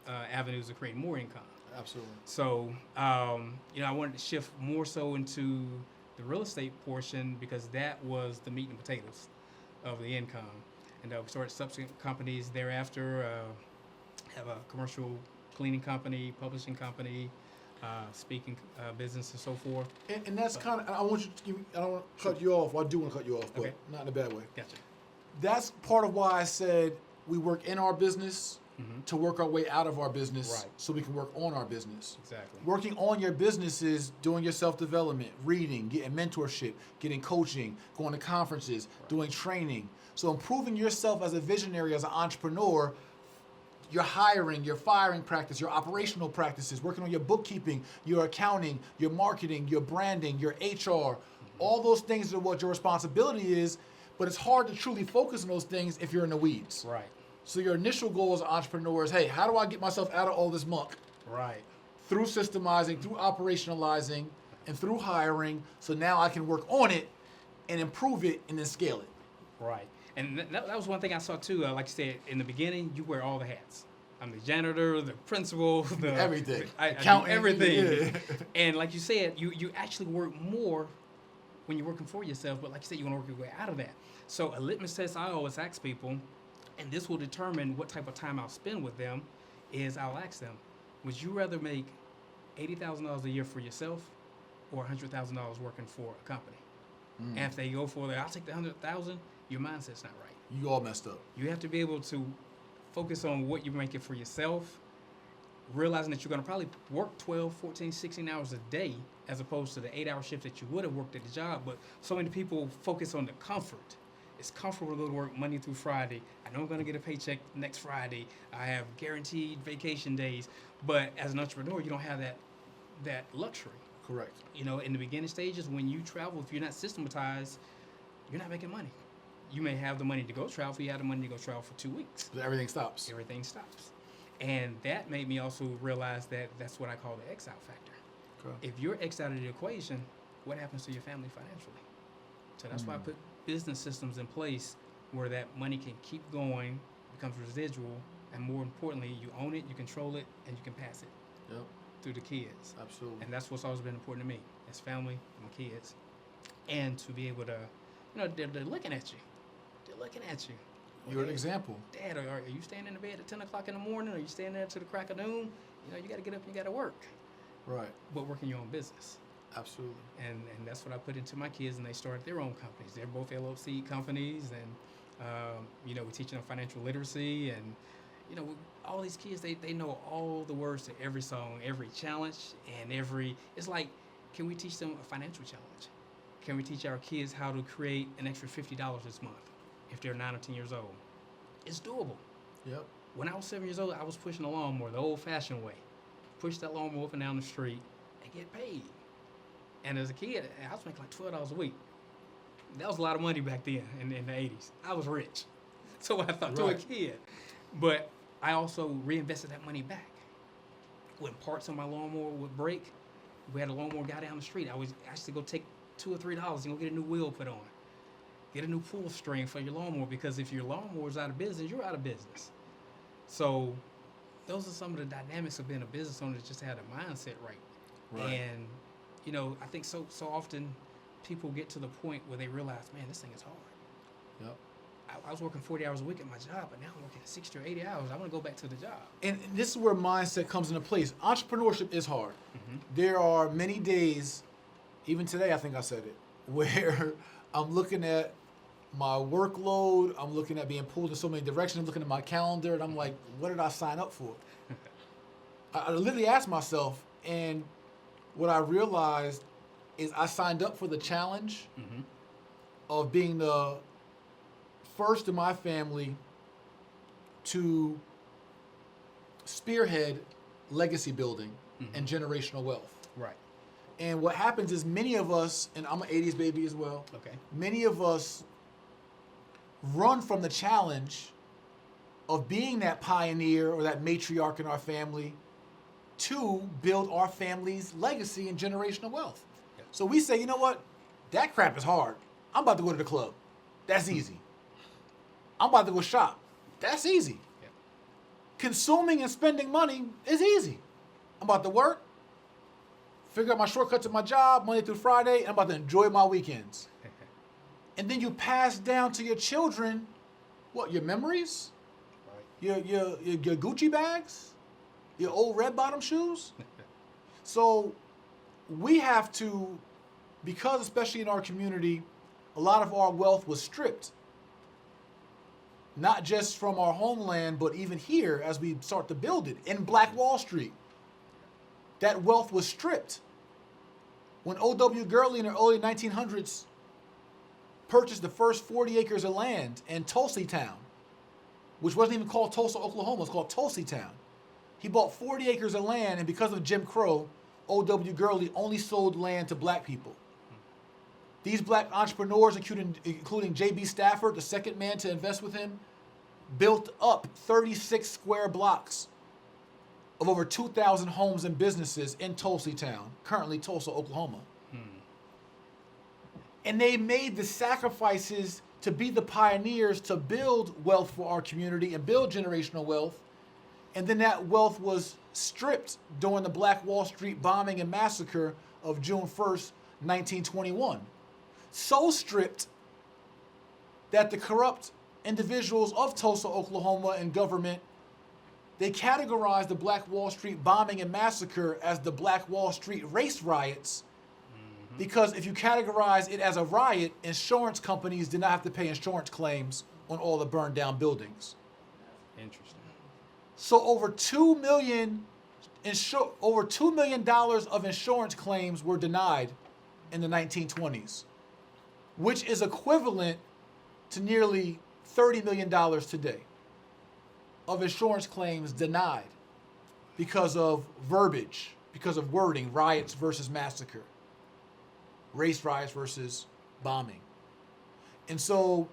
avenues of creating more income. Absolutely. So, I wanted to shift more so into the real estate portion because that was the meat and potatoes of the income. And we started subsequent companies thereafter, have a commercial cleaning company, publishing company, speaking business and so forth. And that's kind of, I don't want to cut you off. Well, I do want to cut you off, but Okay. not in a bad way. Gotcha. That's part of why I said we work in our business to work our way out of our business Right. so we can work on our business. Exactly. Working on your business is doing your self-development, reading, getting mentorship, getting coaching, going to conferences, doing training. So improving yourself as a visionary, as an entrepreneur, your hiring, your firing practice, your operational practices, working on your bookkeeping, your accounting, your marketing, your branding, your HR, all those things are what your responsibility is, but it's hard to truly focus on those things if you're in the weeds. Right. So your initial goal as an entrepreneur is, hey, how do I get myself out of all this muck? Right. Through systemizing, through operationalizing, and through hiring, so now I can work on it and improve it and then scale it. Right. And that was one thing I saw too. Like you said, in the beginning, you wear all the hats. I'm the janitor, the principal, the Everything. I do Accountant, everything. yeah. And like you said, you actually work more when you're working for yourself. But like you said, you want to work your way out of that. So a litmus test I always ask people, and this will determine what type of time I'll spend with them, is I'll ask them, would you rather make $80,000 a year for yourself or $100,000 working for a company? And if they go for I'll take the $100,000, your mindset's not right. You all messed up. You have to be able to focus on what you're making for yourself, realizing that you're going to probably work 12, 14, 16 hours a day as opposed to the 8-hour shift that you would have worked at the job. But so many people focus on the comfort. It's comfortable to go to work Monday through Friday. I know I'm going to get a paycheck next Friday. I have guaranteed vacation days. But as an entrepreneur, you don't have that luxury. Correct. In the beginning stages, when you travel, if you're not systematized, you're not making money. You may have the money to go travel. You have the money to go travel for 2 weeks. But everything stops. Everything stops. And that made me also realize that that's what I call the X out factor. Okay. If you're X out of the equation, what happens to your family financially? So that's why I put business systems in place where that money can keep going, becomes residual, and more importantly, you own it, you control it, and you can pass it Yep. through the kids. Absolutely. And that's what's always been important to me, as family, my kids, and to be able to, they're looking at you. They're looking at you. You're an example. Dad, are you staying in the bed at 10 o'clock in the morning? Are you staying there to the crack of noon? You got to get up and you got to work. Right. But working your own business. Absolutely. And that's what I put into my kids, and they started their own companies. They're both LLC companies, and we teach them financial literacy, and all these kids, they know all the words to every song, every challenge, and it's like, can we teach them a financial challenge? Can we teach our kids how to create an extra $50 this month if they're 9 or 10 years old? It's doable. Yep. When I was 7 years old, I was pushing a lawnmower the old-fashioned way. Push that lawnmower up and down the street and get paid. And as a kid, I was making like $12 a week. That was a lot of money back then in the 80s. I was rich. So I thought to a kid. But I also reinvested that money back. When parts on my lawnmower would break, we had a lawnmower guy down the street. I would actually go take $2 or $3 and go get a new wheel put on. Get a new pull string for your lawnmower, because if your lawnmower is out of business, you're out of business. So those are some of the dynamics of being a business owner, just to have the mindset right. And, I think so often people get to the point where they realize, man, this thing is hard. Yep. I was working 40 hours a week at my job, but now I'm working 60 or 80 hours. I want to go back to the job. And this is where mindset comes into place. Entrepreneurship is hard. Mm-hmm. There are many days, even today I think I said it, where I'm looking at my workload, I'm looking at being pulled in so many directions, I'm looking at my calendar, and I'm like, what did I sign up for? I literally asked myself, and what I realized is I signed up for the challenge Mm-hmm. of being the first in my family to spearhead legacy building and generational wealth. Right. And what happens is many of us, and I'm an 80s baby as well, Okay. many of us run from the challenge of being that pioneer or that matriarch in our family to build our family's legacy and generational wealth. Yep. So we say, you know what? That crap is hard. I'm about to go to the club. That's easy. I'm about to go shop. That's easy. Yep. Consuming and spending money is easy. I'm about to work, figure out my shortcuts at my job Monday through Friday, and I'm about to enjoy my weekends. And then you pass down to your children, what, your memories? Right. Your Gucci bags? Your old red bottom shoes? So we have to, because especially in our community, a lot of our wealth was stripped. Not just from our homeland, but even here as we start to build it. In Black Wall Street, that wealth was stripped. When O.W. Gurley in the early 1900s purchased the first 40 acres of land in Tulsa Town, which wasn't even called Tulsa, Oklahoma, it's called Tulsa Town. He bought 40 acres of land, and because of Jim Crow, O.W. Gurley only sold land to black people. These black entrepreneurs, including J.B. Stafford, the second man to invest with him, built up 36 square blocks of over 2,000 homes and businesses in Tulsa Town, currently Tulsa, Oklahoma. And they made the sacrifices to be the pioneers to build wealth for our community and build generational wealth. And then that wealth was stripped during the Black Wall Street bombing and massacre of June 1st, 1921. So stripped that the corrupt individuals of Tulsa, Oklahoma and government, they categorized the Black Wall Street bombing and massacre as the Black Wall Street race riots, because if you categorize it as a riot, insurance companies did not have to pay insurance claims on all the burned down buildings. Interesting. So over $2 million of insurance claims were denied in the 1920s, which is equivalent to nearly $30 million today of insurance claims denied because of verbiage, because of wording, riots versus massacre, race riots versus bombing. And so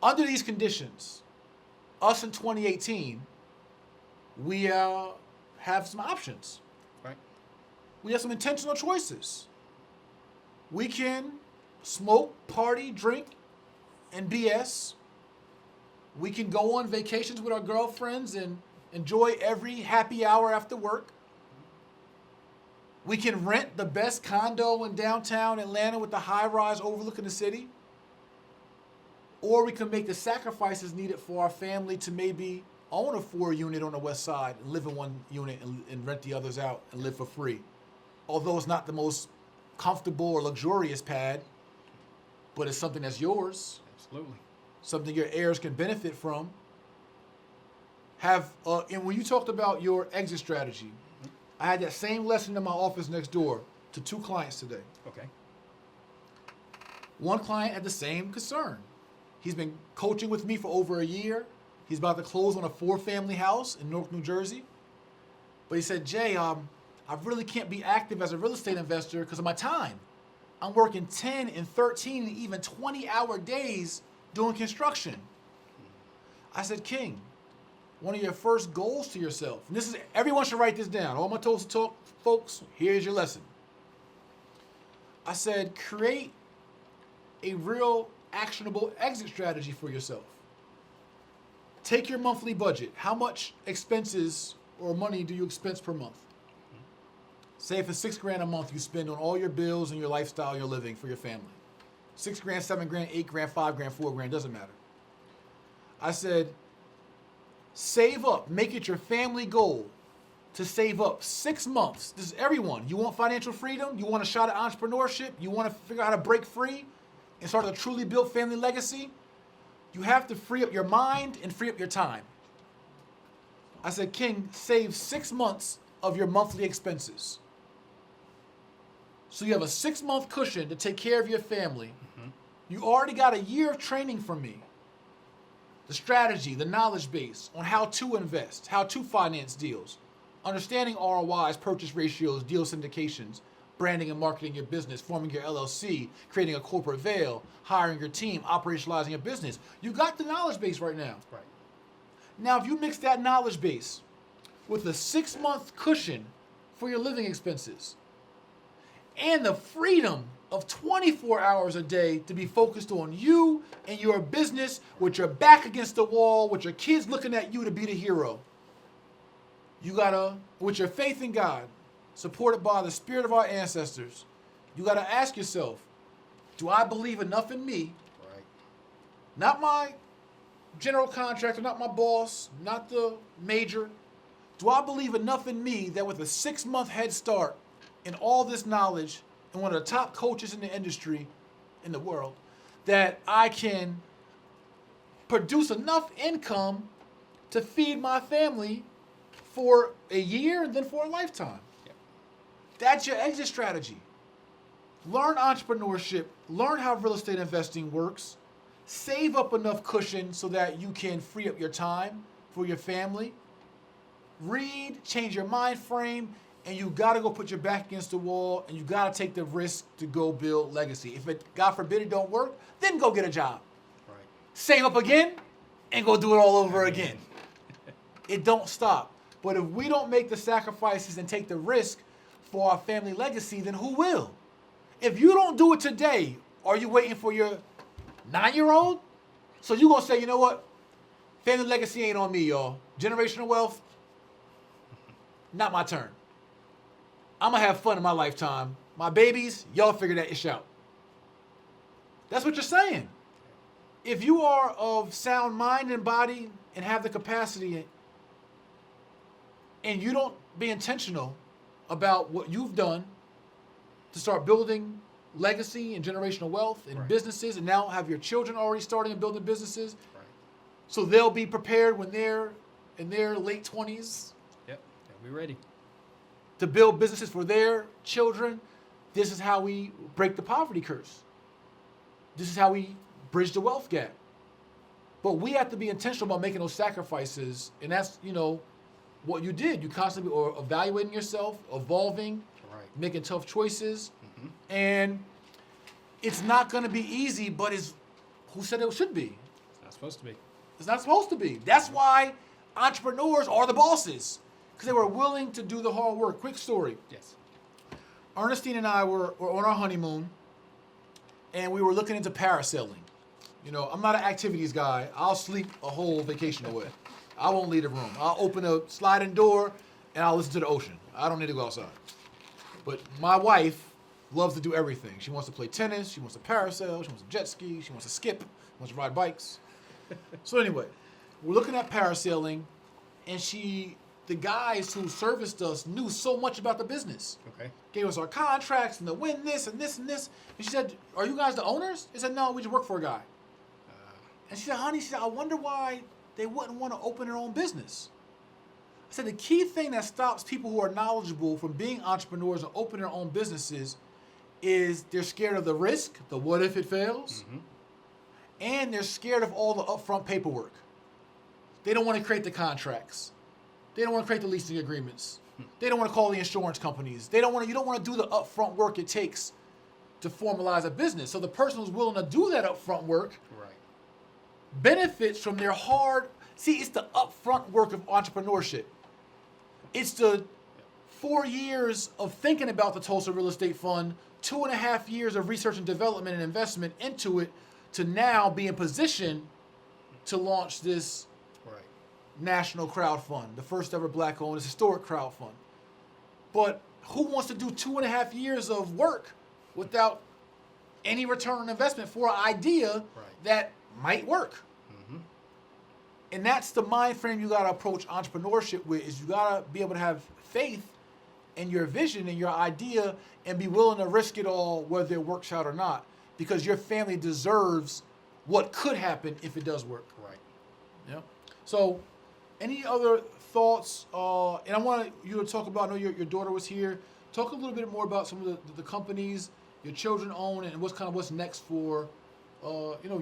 under these conditions, us in 2018, we have some options. Right. We have some intentional choices. We can smoke, party, drink, and BS. We can go on vacations with our girlfriends and enjoy every happy hour after work. We can rent the best condo in downtown Atlanta with the high-rise overlooking the city. Or we can make the sacrifices needed for our family to maybe own a 4-unit on the west side and live in one unit and rent the others out and live for free. Although it's not the most comfortable or luxurious pad, but it's something that's yours, Absolutely. something your heirs can benefit from. And when you talked about your exit strategy, I had that same lesson in my office next door to 2 clients today. Okay. One client had the same concern. He's been coaching with me for over a year. He's about to close on a 4-family house in Newark, New Jersey. But he said, Jay, I really can't be active as a real estate investor because of my time. I'm working 10 and 13 and even 20-hour days doing construction. I said, King, one of your first goals to yourself, and this is, everyone should write this down. All my Tulsa Talk folks, here's your lesson. I said, create a real actionable exit strategy for yourself. Take your monthly budget. How much expenses or money do you expense per month? Say for $6,000 a month you spend on all your bills and your lifestyle you're living for your family. $6,000, $7,000, $8,000, $5,000, $4,000, doesn't matter. I said, save up. Make it your family goal to save up 6 months. This is everyone. You want financial freedom? You want a shot at entrepreneurship? You want to figure out how to break free and start a truly built family legacy? You have to free up your mind and free up your time. I said, King, save 6 months of your monthly expenses. So you have a 6-month cushion to take care of your family. Mm-hmm. You already got a year of training from me. The strategy, the knowledge base on how to invest, how to finance deals, understanding ROIs, purchase ratios, deal syndications, branding and marketing your business, forming your LLC, creating a corporate veil, hiring your team, operationalizing your business. You got the knowledge base right now. Right. Now, if you mix that knowledge base with a 6-month cushion for your living expenses and the freedom of 24 hours a day to be focused on you and your business with your back against the wall, with your kids looking at you to be the hero, you gotta, with your faith in God, supported by the spirit of our ancestors, you gotta ask yourself, do I believe enough in me? Right. Not my general contractor, not my boss, not the major. Do I believe enough in me that with a 6-month head start in all this knowledge and one of the top coaches in the industry, in the world, that I can produce enough income to feed my family for a year and then for a lifetime? Yep. That's your exit strategy. Learn entrepreneurship, learn how real estate investing works, save up enough cushion so that you can free up your time for your family. Read, change your mind frame, and you gotta go put your back against the wall and you gotta take the risk to go build legacy. If it, God forbid, it don't work, then go get a job. Right. Save up again and go do it all over again. It don't stop. But if we don't make the sacrifices and take the risk for our family legacy, then who will? If you don't do it today, are you waiting for your 9-year-old? So you gonna say, you know what? Family legacy ain't on me, y'all. Generational wealth, not my turn. I'm gonna have fun in my lifetime. My babies, y'all figure that ish out. That's what you're saying. If you are of sound mind and body and have the capacity and you don't be intentional about what you've done to start building legacy and generational wealth and Right. businesses, and now have your children already starting and building businesses, Right. so they'll be prepared when they're in their late 20s Yep. Gotta be ready. to build businesses for their children. This is how we break the poverty curse. This is how we bridge the wealth gap. But we have to be intentional about making those sacrifices, and that's, what you did. You constantly are evaluating yourself, evolving, Right. making tough choices, Mm-hmm. and it's not going to be easy, but who said it should be? It's not supposed to be. It's not supposed to be. That's why entrepreneurs are the bosses, because they were willing to do the hard work. Quick story. Yes. Ernestine and I were on our honeymoon, and we were looking into parasailing. I'm not an activities guy. I'll sleep a whole vacation away. I won't leave the room. I'll open a sliding door, and I'll listen to the ocean. I don't need to go outside. But my wife loves to do everything. She wants to play tennis. She wants to parasail. She wants to jet ski. She wants to skip. She wants to ride bikes. So anyway, we're looking at parasailing, and the guys who serviced us knew so much about the business. Okay. Gave us our contracts and to win this and this and this. And she said, "Are you guys the owners?" They said, "No, we just work for a guy." And she said, "Honey," she said, "I wonder why they wouldn't want to open their own business." I said, the key thing that stops people who are knowledgeable from being entrepreneurs and opening their own businesses is they're scared of the risk, the what if it fails, and they're scared of all the upfront paperwork. They don't want to create the contracts. They don't want to create the leasing agreements. They don't want to call the insurance companies. You don't want to do the upfront work it takes to formalize a business. So the person who's willing to do that upfront work benefits from their hard. See, it's the upfront work of entrepreneurship. It's the 4 years of thinking about the Tulsa Real Estate Fund, 2.5 years of research and development and investment into it to now be in position to launch this national crowd fund, the first ever black-owned historic crowd fund. But who wants to do 2.5 years of work without any return on investment for an idea that might work? And that's the mind frame you got to approach entrepreneurship with, is you got to be able to have faith in your vision and your idea and be willing to risk it all whether it works out or not, because your family deserves what could happen if it does work. Yeah. So any other thoughts? And I want you to talk about, I know your daughter was here. Talk a little bit more about some of the companies your children own and what's next for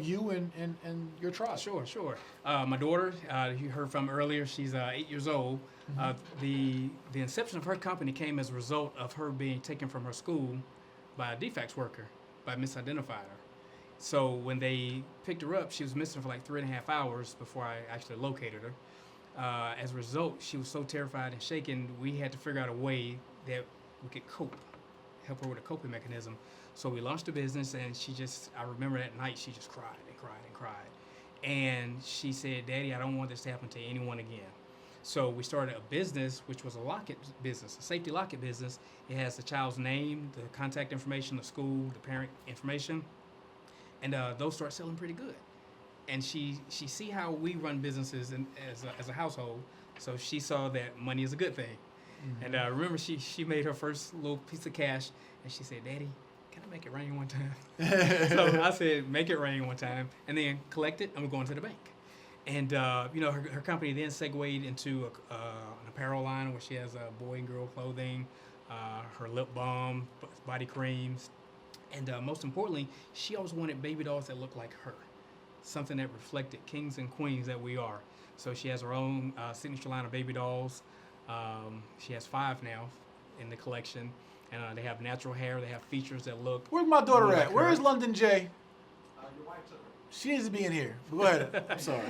you and your tribe. Sure. My daughter, you heard from earlier, she's 8 years old. The inception of her company came as a result of her being taken from her school by a defects worker, by misidentified her. So when they picked her up, she was missing for like 3.5 hours before I actually located her. As a result, she was so terrified and shaken, we had to figure out a way that we could help her with a coping mechanism. So we launched a business, and I remember that night, she just cried and cried and cried. And she said, "Daddy, I don't want this to happen to anyone again." So we started a business, which was a locket business, a safety locket business. It has the child's name, the contact information, the school, the parent information. And those start selling pretty good. And she see how we run businesses as a household. So she saw that money is a good thing. And remember, she made her first little piece of cash, and she said, "Daddy, can I make it rain one time?" So I said, "Make it rain one time, and then collect it, and we're going to the bank." And her company then segued into an apparel line where she has boy and girl clothing, her lip balm, body creams, and most importantly, she always wanted baby dolls that looked like her, something that reflected kings and queens that we are. So she has her own signature line of baby dolls. She has 5 now in the collection. And they have natural hair. They have features that look. Where's my daughter like at? Where is London J? Your wife took her. She needs to be in here. Go ahead. I'm sorry.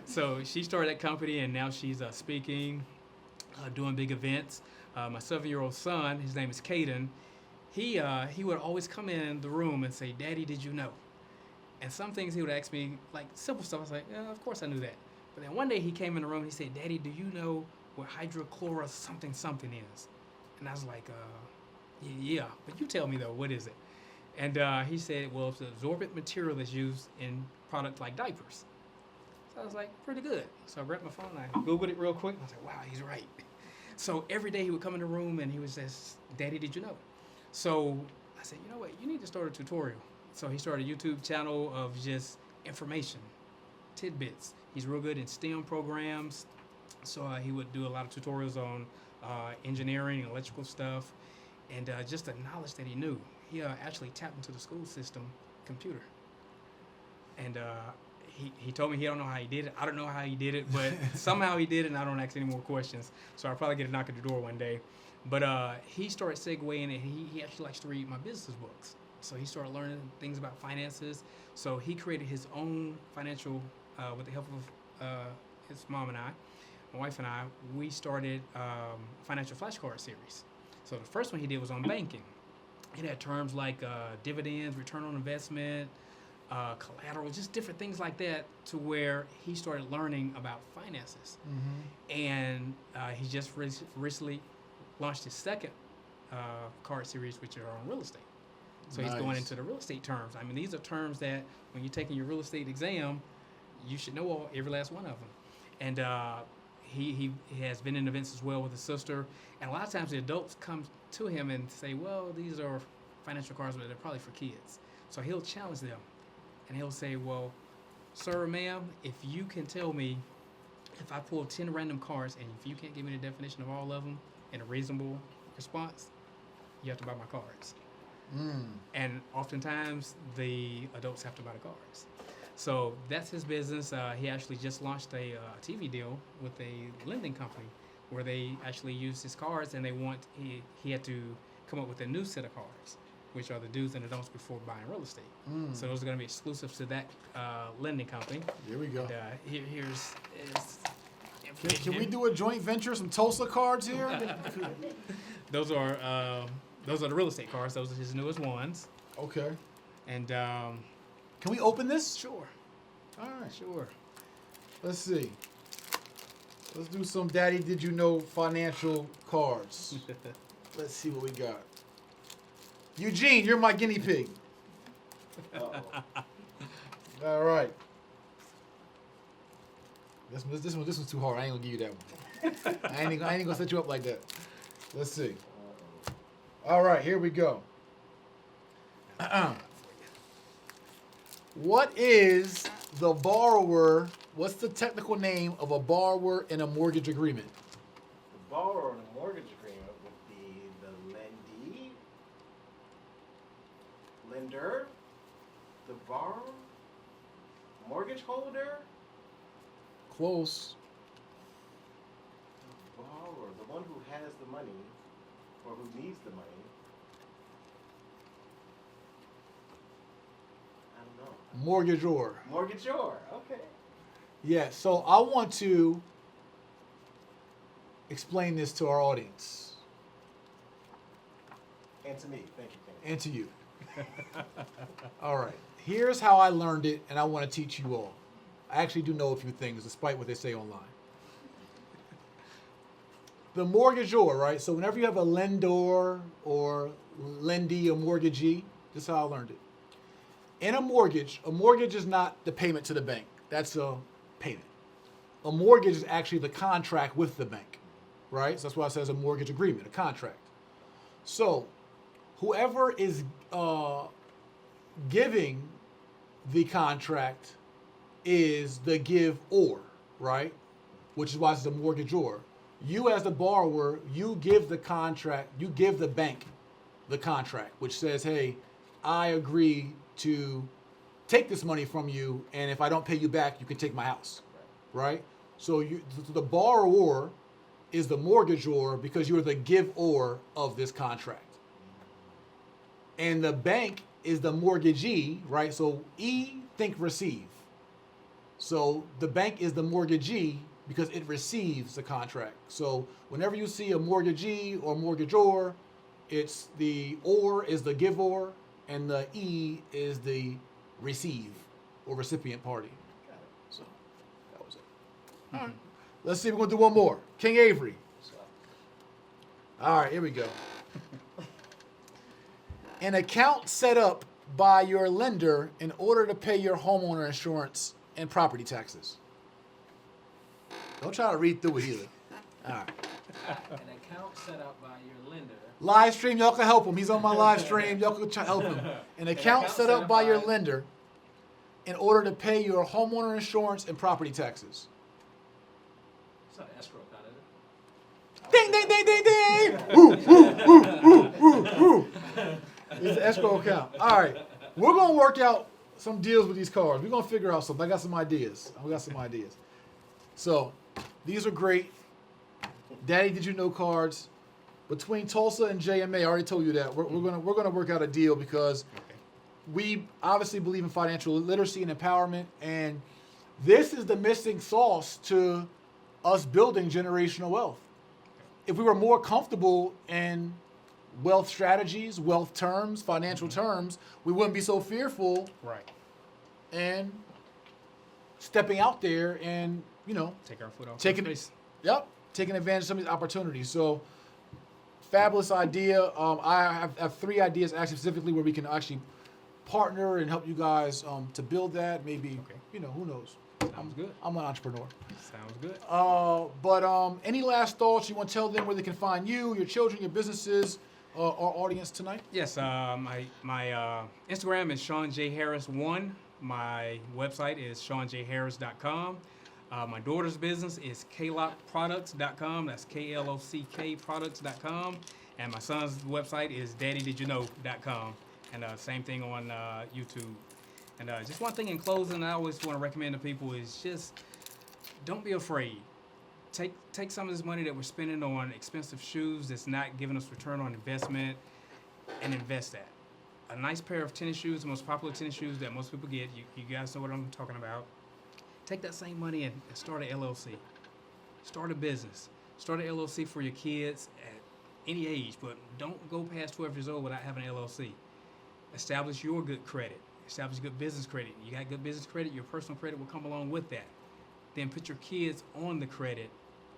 So she started that company, and now she's speaking, doing big events. My 7-year-old son, his name is Caden. He would always come in the room and say, "Daddy, did you know?" And some things he would ask me, like simple stuff. I was like, "Yeah, of course I knew that." But then one day he came in the room and he said, "Daddy, do you know what hydrochloro something is?" And I was like, "Yeah, but you tell me though, what is it?" And he said, "Well, it's an absorbent material that's used in products like diapers." So I was like, pretty good. So I grabbed my phone, I Googled it real quick, and I was like, wow, he's right. So every day he would come in the room and he would say, "Daddy, did you know?" So I said, "You know what, you need to start a tutorial." So he started a YouTube channel of just information, tidbits. He's real good in STEM programs. So he would do a lot of tutorials on engineering and electrical stuff. And just the knowledge that he knew. He actually tapped into the school system computer. And he told me he don't know how he did it. I don't know how he did it, but somehow he did it, and I don't ask any more questions. So I'll probably get a knock at the door one day. But he started segueing, and he actually likes to read my business books. So he started learning things about finances. So he created his own financial, with the help of his mom and I, my wife and I, we started financial flashcard series. So the first one he did was on banking. It had terms like dividends, return on investment, collateral, just different things like that, to where he started learning about finances. And he just recently launched his second card series, which are on real estate. So he's going into the real estate terms. I mean, these are terms that when you're taking your real estate exam, you should know every last one of them. And he has been in events as well with his sister, and a lot of times the adults come to him and say, well, these are financial cards, but they're probably for kids. So he'll challenge them, and he'll say, well, sir or ma'am, if you can tell me, if I pull 10 random cards and if you can't give me the definition of all of them in a reasonable response, you have to buy my cards. And oftentimes the adults have to buy the cards. So that's his business. He actually just launched a TV deal with a lending company where they actually use his cards, and he had to come up with a new set of cards, which are the do's and the don'ts before buying real estate. So those are going to be exclusive to that lending company. Here we go. And, here's Can we do a joint venture, some Tulsa cards here? those are the real estate cards. Those are his newest ones. Okay. And Can we open this? sure, All right. sure. Let's see. Let's do some Daddy Did You Know financial cards. Let's see what we got. Eugene, you're my guinea pig. All right. This one's too hard. I ain't gonna give you that one. I ain't gonna set you up like that. Let's see. All right, here we go. What is the borrower? What's the technical name of a borrower in a mortgage agreement? The borrower in a mortgage agreement would be the lendee, lender, the borrower, mortgage holder, Close. the borrower, the one who has the money or who needs the money. I don't know. Mortgagor. Mortgagor, okay. Yeah, so I want to explain this to our audience And to me, thank you, Kenny. and to you. All right, here's how I learned it, and I want to teach you all. I actually do know a few things, despite what they say online. The mortgagor, right? So whenever you have a lender or lendee or mortgagee, this is how I learned it. In a mortgage is not the payment to the bank. That's a payment. A mortgage is actually the contract with the bank, right? So that's why it says a mortgage agreement, a contract. So whoever is giving the contract is the give-or, right? Which is why it's a mortgagor. You as the borrower, you give the contract, you give the bank the contract, which says, hey, I agree to take this money from you, and if I don't pay you back, you can take my house, right? So the borrower is the mortgagor because you're the give-or of this contract. And the bank is the mortgagee, right? So think receive. So the bank is the mortgagee because it receives the contract. So whenever you see a mortgagee or mortgagor, it's the or is the giver and the E is the receive or recipient party. Got it. So that was it. All right. Let's see if we're going to do one more. King Avery. All right, here we go. An account set up by your lender in order to pay your homeowner insurance and property taxes. Don't try to read through it either. All right. An account set up by your lender. Live stream, y'all can help him. He's on my live stream. Y'all can help him. An account set up by your lender in order to pay your homeowner insurance and property taxes. It's not an escrow account, is it? Ding, ding, ding, ding, ding. Ooh, ooh, ooh, ooh, ooh. It's an escrow account. All right. We're going to work out some deals with these cards. We're going to figure out something. I got some ideas. So, these are great. Daddy, Did You Know cards. Between Tulsa and JMA, I already told you that. We're gonna work out a deal because we obviously believe in financial literacy and empowerment, and this is the missing sauce to us building generational wealth. If we were more comfortable in wealth strategies, wealth terms, financial terms, we wouldn't be so fearful Right. and stepping out there and, Take our foot off. taking advantage of some of these opportunities. So, fabulous idea. I have 3 ideas actually specifically where we can actually partner and help you guys to build that. Maybe, who knows. Sounds good. I'm an entrepreneur. Sounds good. But any last thoughts you want to tell them where they can find you, your children, your businesses, our audience tonight? Yes, my Instagram is Sean J. Harris 1. My website is seanjharris.com. My daughter's business is klockproducts.com. That's KLOCK products.com. And my son's website is daddydidyouknow.com. And same thing on YouTube. And just one thing in closing, I always want to recommend to people is just don't be afraid. Take some of this money that we're spending on expensive shoes that's not giving us return on investment and invest that. A nice pair of tennis shoes, the most popular tennis shoes that most people get, you guys know what I'm talking about. Take that same money and start an LLC. Start a business. Start an LLC for your kids at any age, but don't go past 12 years old without having an LLC. Establish your good credit. Establish good business credit. You got good business credit, your personal credit will come along with that. Then put your kids on the credit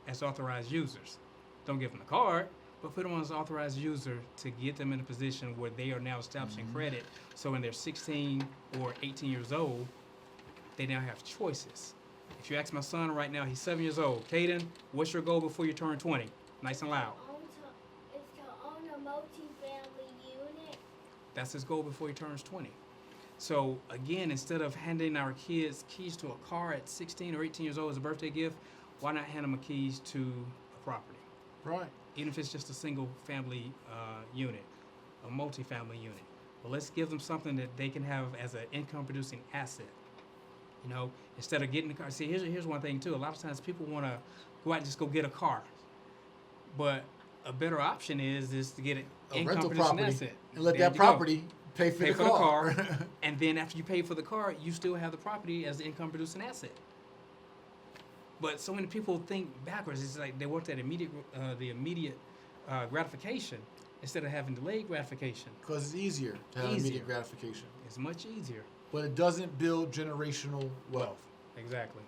as authorized users. Don't give them the card, but put them on as authorized user to get them in a position where they are now establishing credit. So when they're 16 or 18 years old, they now have choices. If you ask my son right now, he's 7 years old. Caden, what's your goal before you turn 20? Nice and loud. It's to own a multi-family unit. That's his goal before he turns 20. So again, instead of handing our kids keys to a car at 16 or 18 years old as a birthday gift, why not hand them a keys to a property? Right. Even if it's just a single family unit, a multi-family unit. Well, let's give them something that they can have as an income producing asset. You know, instead of getting the car. See, here's one thing too. A lot of times people want to go out and just go get a car. But a better option is to get an A income rental producing property asset. and let There that you go. property pay for the car. And then after you pay for the car, you still have the property as the income producing asset. But so many people think backwards. It's like they want that immediate gratification instead of having delayed gratification. Because it's easier to have Easier. immediate gratification. It's much easier. But it doesn't build generational wealth. Exactly.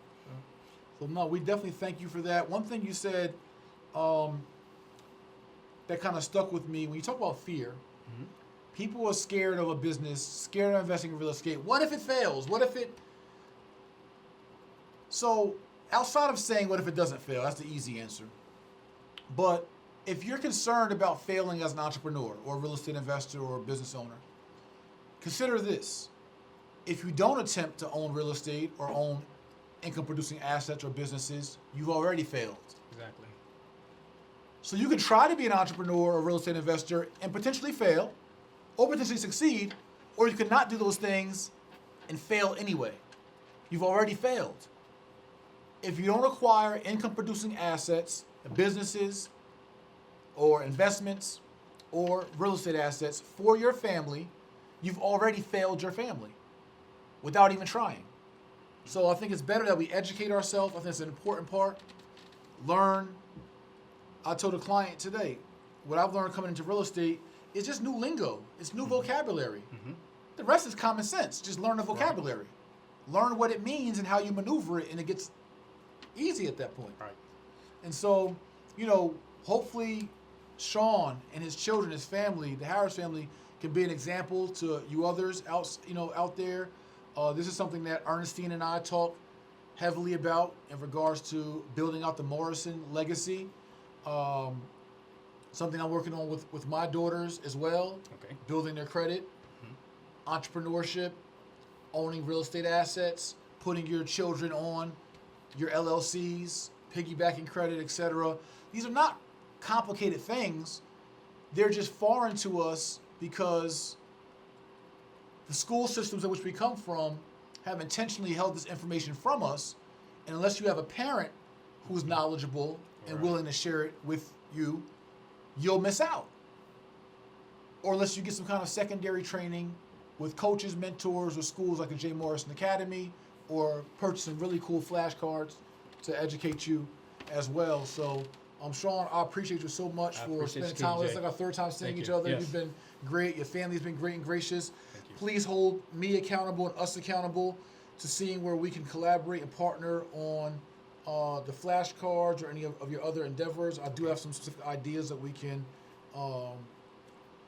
So no, we definitely thank you for that. One thing you said that kind of stuck with me when you talk about fear. Mm-hmm. People are scared of a business, scared of investing in real estate. What if it fails? What if it? So outside of saying what if it doesn't fail, that's the easy answer. But if you're concerned about failing as an entrepreneur or a real estate investor or a business owner, consider this. If you don't attempt to own real estate or own income producing assets or businesses, you've already failed. Exactly. So you can try to be an entrepreneur or real estate investor and potentially fail or potentially succeed, or you can not do those things and fail anyway. You've already failed. If you don't acquire income producing assets, businesses, or investments, or real estate assets for your family, you've already failed your family without even trying. So I think it's better that we educate ourselves. I think it's an important part. Learn. I told a client today, what I've learned coming into real estate is just new lingo. It's new vocabulary. Mm-hmm. The rest is common sense. Just learn the vocabulary. Learn what it means and how you maneuver it, and it gets easy at that point. Right. And so, you know, hopefully Sean and his children, his family, the Harris family, can be an example to you others out there. This is something that Ernestine and I talk heavily about in regards to building out the Morrison legacy. Something I'm working on with my daughters as well. Okay. Building their credit, entrepreneurship, owning real estate assets, putting your children on your LLCs, piggybacking credit, etc. These are not complicated things. They're just foreign to us because the school systems in which we come from have intentionally held this information from us. And unless you have a parent who's knowledgeable and willing to share it with you, you'll miss out. Or unless you get some kind of secondary training with coaches, mentors, or schools like the Jay Morrison Academy, or purchasing really cool flashcards to educate you as well. So, Sean, I appreciate you so much for spending time with us. It's like our third time seeing each other. Yes. You've been great. Your family's been great and gracious. Please hold me accountable and us accountable to seeing where we can collaborate and partner on the flashcards or any of your other endeavors. I do have some specific ideas that we can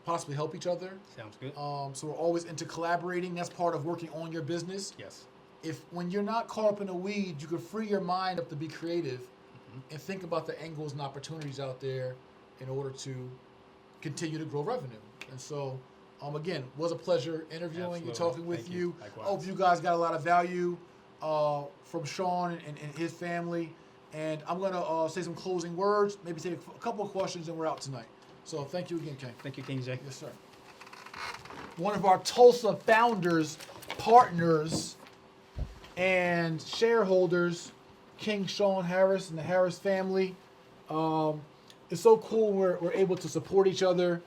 possibly help each other. Sounds good. So we're always into collaborating. That's part of working on your business. Yes. if when you're not caught up in the weeds, you can free your mind up to be creative and think about the angles and opportunities out there in order to continue to grow revenue. And so, again, was a pleasure interviewing you, Absolutely. talking with Thank you. Likewise. Hope you guys got a lot of value from Sean and his family. And I'm going to say some closing words, maybe take a couple of questions, and we're out tonight. So thank you again, King. Thank you, King Jay. Yes, sir. One of our Tulsa founders, partners, and shareholders, King Sean Harris and the Harris family. It's so cool we're able to support each other.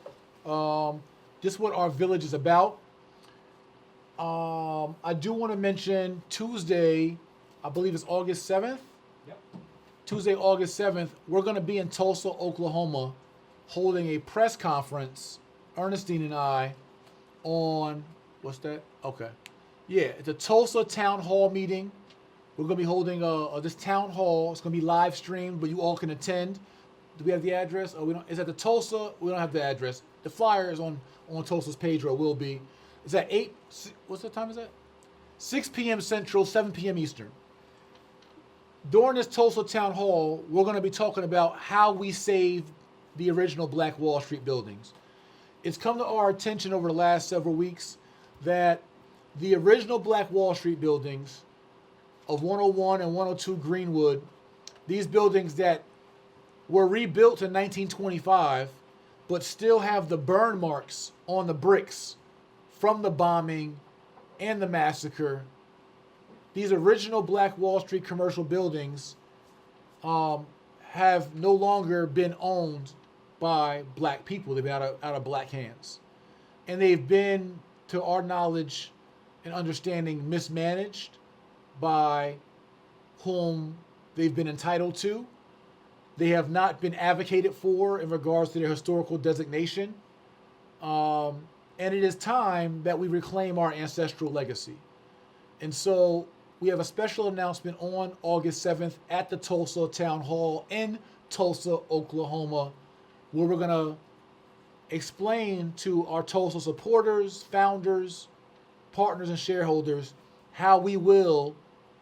Just what our village is about. I do want to mention Tuesday, I believe it's August 7th. Yep. Tuesday, August 7th, we're going to be in Tulsa, Oklahoma, holding a press conference, Ernestine and I, on, what's that? Okay. Yeah, it's a Tulsa Town Hall meeting. We're going to be holding this town hall. It's going to be live streamed, but you all can attend. Do we have the address? Oh, we don't. It's at the Tulsa. We don't have the address. The flyer is on Tulsa's page, or it will be. It's at 8. What's the time is that? 6 p.m. Central, 7 p.m. Eastern. During this Tulsa Town Hall, we're going to be talking about how we saved the original Black Wall Street buildings. It's come to our attention over the last several weeks that the original Black Wall Street buildings of 101 and 102 Greenwood, these buildings that were rebuilt in 1925, but still have the burn marks on the bricks from the bombing and the massacre. These original Black Wall Street commercial buildings have no longer been owned by black people. They've been out of black hands. And they've been, to our knowledge and understanding, mismanaged by whom they've been entitled to. They have not been advocated for in regards to their historical designation. And it is time that we reclaim our ancestral legacy. And so we have a special announcement on August 7th at the Tulsa Town Hall in Tulsa, Oklahoma, where we're going to explain to our Tulsa supporters, founders, partners, and shareholders how we will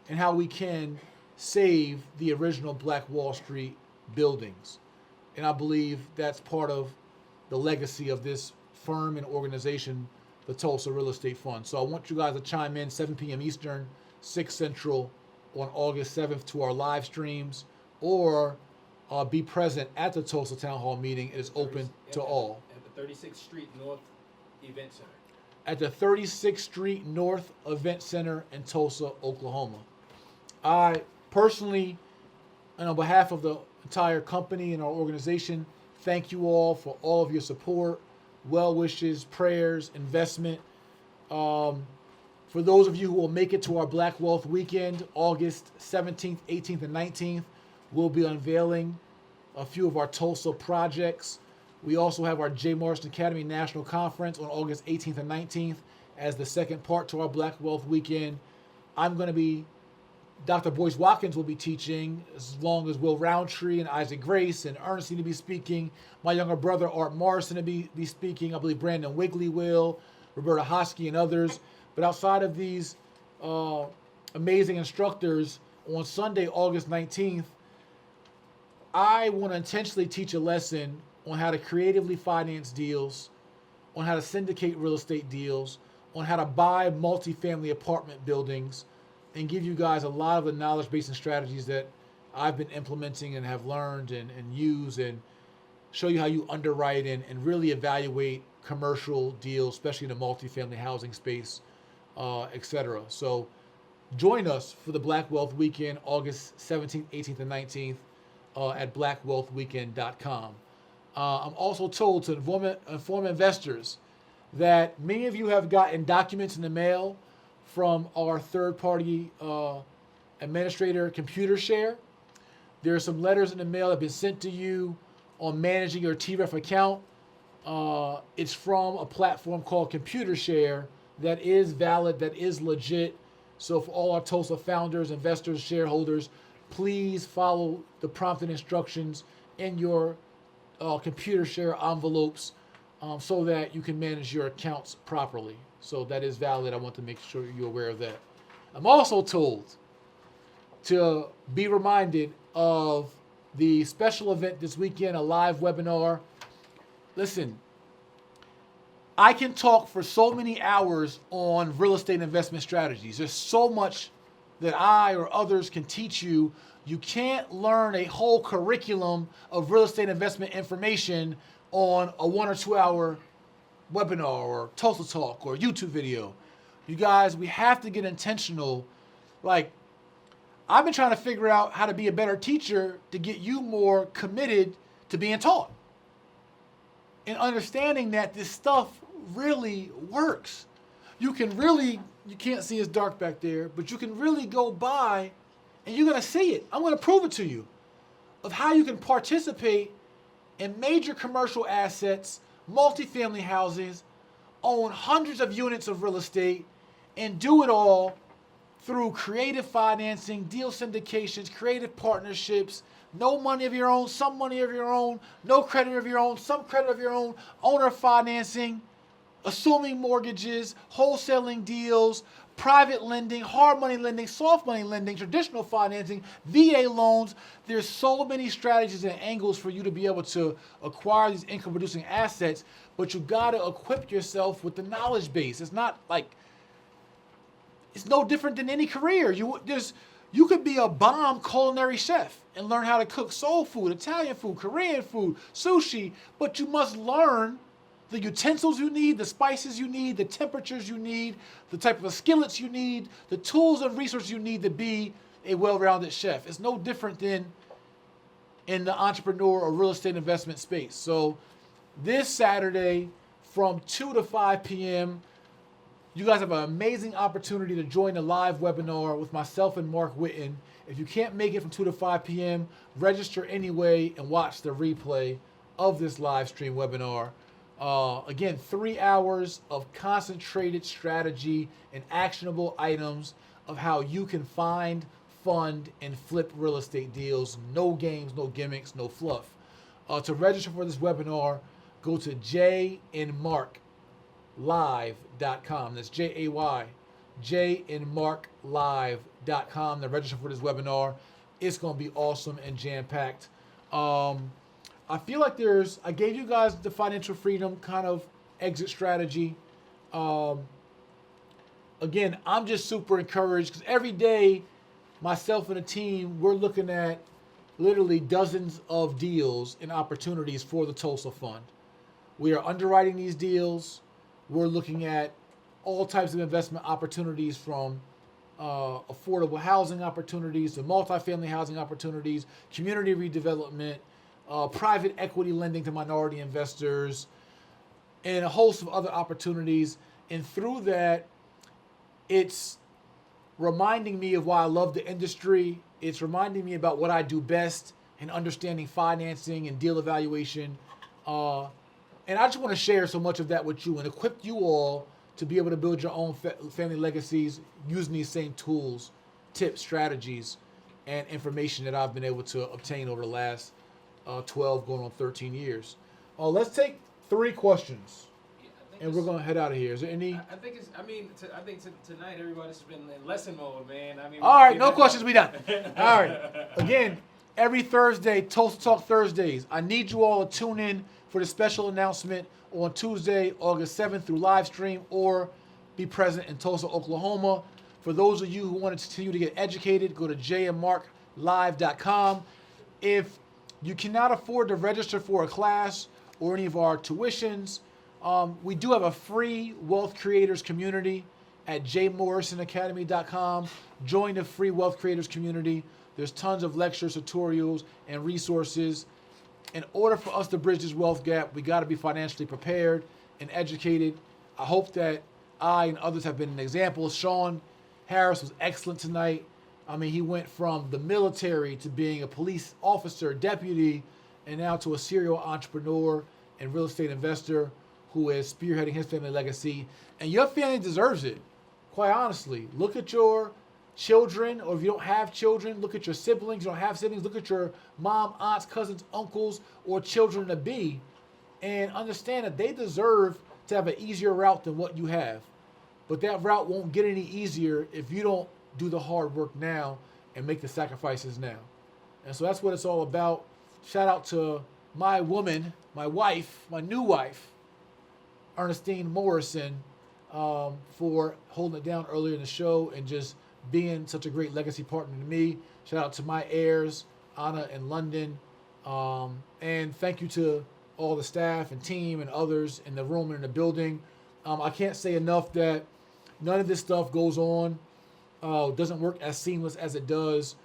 and how we can save the original Black Wall Street buildings. And I believe that's part of the legacy of this firm and organization, the Tulsa Real Estate Fund. So I want you guys to chime in 7 p.m. Eastern, 6 Central on August 7th to our live streams, or be present at the Tulsa Town Hall meeting. It is open to all. At the 36th Street North Event Center. At the 36th Street North Event Center in Tulsa, Oklahoma. I personally, and on behalf of the entire company and our organization, thank you all for all of your support, well wishes, prayers, investment. For those of you who will make it to our Black Wealth Weekend, August 17th, 18th, and 19th, we'll be unveiling a few of our Tulsa projects. We also have our Jay Morrison Academy National Conference on August 18th and 19th as the second part to our Black Wealth Weekend. Dr. Boyce Watkins will be teaching, as long as Will Roundtree and Isaac Grace and Ernestine to be speaking. My younger brother, Art Morrison, to be speaking. I believe Brandon Wigley will, Roberta Hosky, and others. But outside of these amazing instructors, on Sunday, August 19th, I want to intentionally teach a lesson on how to creatively finance deals, on how to syndicate real estate deals, on how to buy multifamily apartment buildings, and give you guys a lot of the knowledge-based and strategies that I've been implementing and have learned and use, and show you how you underwrite and really evaluate commercial deals, especially in the multifamily housing space, etc. So join us for the Black Wealth Weekend, August 17th, 18th, and 19th at blackwealthweekend.com. I'm also told to inform investors that many of you have gotten documents in the mail from our third-party administrator, ComputerShare. There are some letters in the mail that have been sent to you on managing your TREF account. It's from a platform called ComputerShare that is valid, that is legit. So for all our Tulsa founders, investors, shareholders, please follow the prompted instructions in your ComputerShare envelopes so that you can manage your accounts properly. So that is valid. I want to make sure you're aware of that. I'm also told to be reminded of the special event this weekend, a live webinar. Listen, I can talk for so many hours on real estate investment strategies. There's so much that I or others can teach you. You can't learn a whole curriculum of real estate investment information on a 1 or 2 hour webinar or Tulsa Talk or YouTube video. You guys, we have to get intentional. Like, I've been trying to figure out how to be a better teacher to get you more committed to being taught and understanding that this stuff really works. You can't see it's dark back there, but you can really go by and you're going to see it. I'm going to prove it to you of how you can participate in major commercial assets, multifamily houses, own hundreds of units of real estate, and do it all through creative financing, deal syndications, creative partnerships, no money of your own, some money of your own, no credit of your own, some credit of your own, owner financing, assuming mortgages, wholesaling deals, private lending, hard money lending, soft money lending, traditional financing, VA loans. There's so many strategies and angles for you to be able to acquire these income producing assets, but you gotta equip yourself with the knowledge base. It's not like, it's no different than any career. You could be a bomb culinary chef and learn how to cook soul food, Italian food, Korean food, sushi, but you must learn the utensils you need, the spices you need, the temperatures you need, the type of skillets you need, the tools and resources you need to be a well-rounded chef. It's no different than in the entrepreneur or real estate investment space. So this Saturday from 2 to 5 p.m., you guys have an amazing opportunity to join the live webinar with myself and Mark Whitten. If you can't make it from 2 to 5 p.m., register anyway and watch the replay of this live stream webinar. Again, 3 hours of concentrated strategy and actionable items of how you can find, fund, and flip real estate deals. No games, no gimmicks, no fluff. To register for this webinar, go to jayandmarklive.com. That's Jay, jayandmarklive.com to register for this webinar. It's going to be awesome and jam-packed. I feel like I gave you guys the financial freedom kind of exit strategy. Again, I'm just super encouraged because every day, myself and the team, we're looking at literally dozens of deals and opportunities for the Tulsa Fund. We are underwriting these deals. We're looking at all types of investment opportunities from affordable housing opportunities to multifamily housing opportunities, community redevelopment, private equity lending to minority investors, and a host of other opportunities. And through that, it's reminding me of why I love the industry. It's reminding me about what I do best in understanding financing and deal evaluation. And I just want to share so much of that with you and equip you all to be able to build your own family legacies using these same tools, tips, strategies, and information that I've been able to obtain over the last 12 going on 13 years. Let's take 3 questions, and we're going to head out of here. Is there any? I think tonight everybody's been in lesson mode, man. All right, no questions, we done. All right. Again, every Thursday, Tulsa Talk Thursdays. I need you all to tune in for the special announcement on Tuesday, August 7th through live stream, or be present in Tulsa, Oklahoma. For those of you who want to continue to get educated, go to jayandmarklive.com. If you cannot afford to register for a class or any of our tuitions, we do have a free wealth creators community at jaymorrisonacademy.com. Join the free wealth creators community. There's tons of lectures, tutorials, and resources. In order for us to bridge this wealth gap, we got to be financially prepared and educated. I hope that I and others have been an example. Sean Harris was excellent tonight. He went from the military to being a police officer, deputy, and now to a serial entrepreneur and real estate investor who is spearheading his family legacy. And your family deserves it, quite honestly. Look at your children, or if you don't have children, look at your siblings. You don't have siblings, look at your mom, aunts, cousins, uncles, or children to be, and understand that they deserve to have an easier route than what you have. But that route won't get any easier if you don't do the hard work now and make the sacrifices now. And so that's what it's all about. Shout out to my woman, my wife, my new wife, Ernestine Morrison, for holding it down earlier in the show and just being such a great legacy partner to me. Shout out to my heirs, Anna and London. And thank you to all the staff and team and others in the room and in the building. I can't say enough that none of this stuff goes on, doesn't work as seamless as it does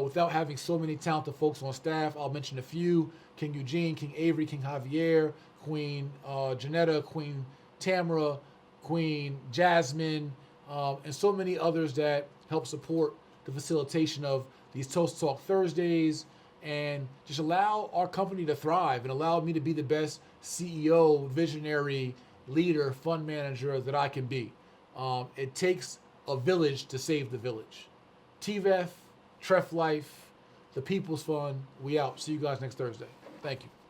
without having so many talented folks on staff. I'll mention a few: King Eugene, King Avery, King Javier, Queen Janetta, Queen Tamara, Queen Jasmine, and so many others that help support the facilitation of these Tulsa Talk Thursdays and just allow our company to thrive and allow me to be the best CEO, visionary, leader, fund manager that I can be. It takes a village to save the village. TVEF, Tref Life, the People's Fund, we out. See you guys next Thursday. Thank you.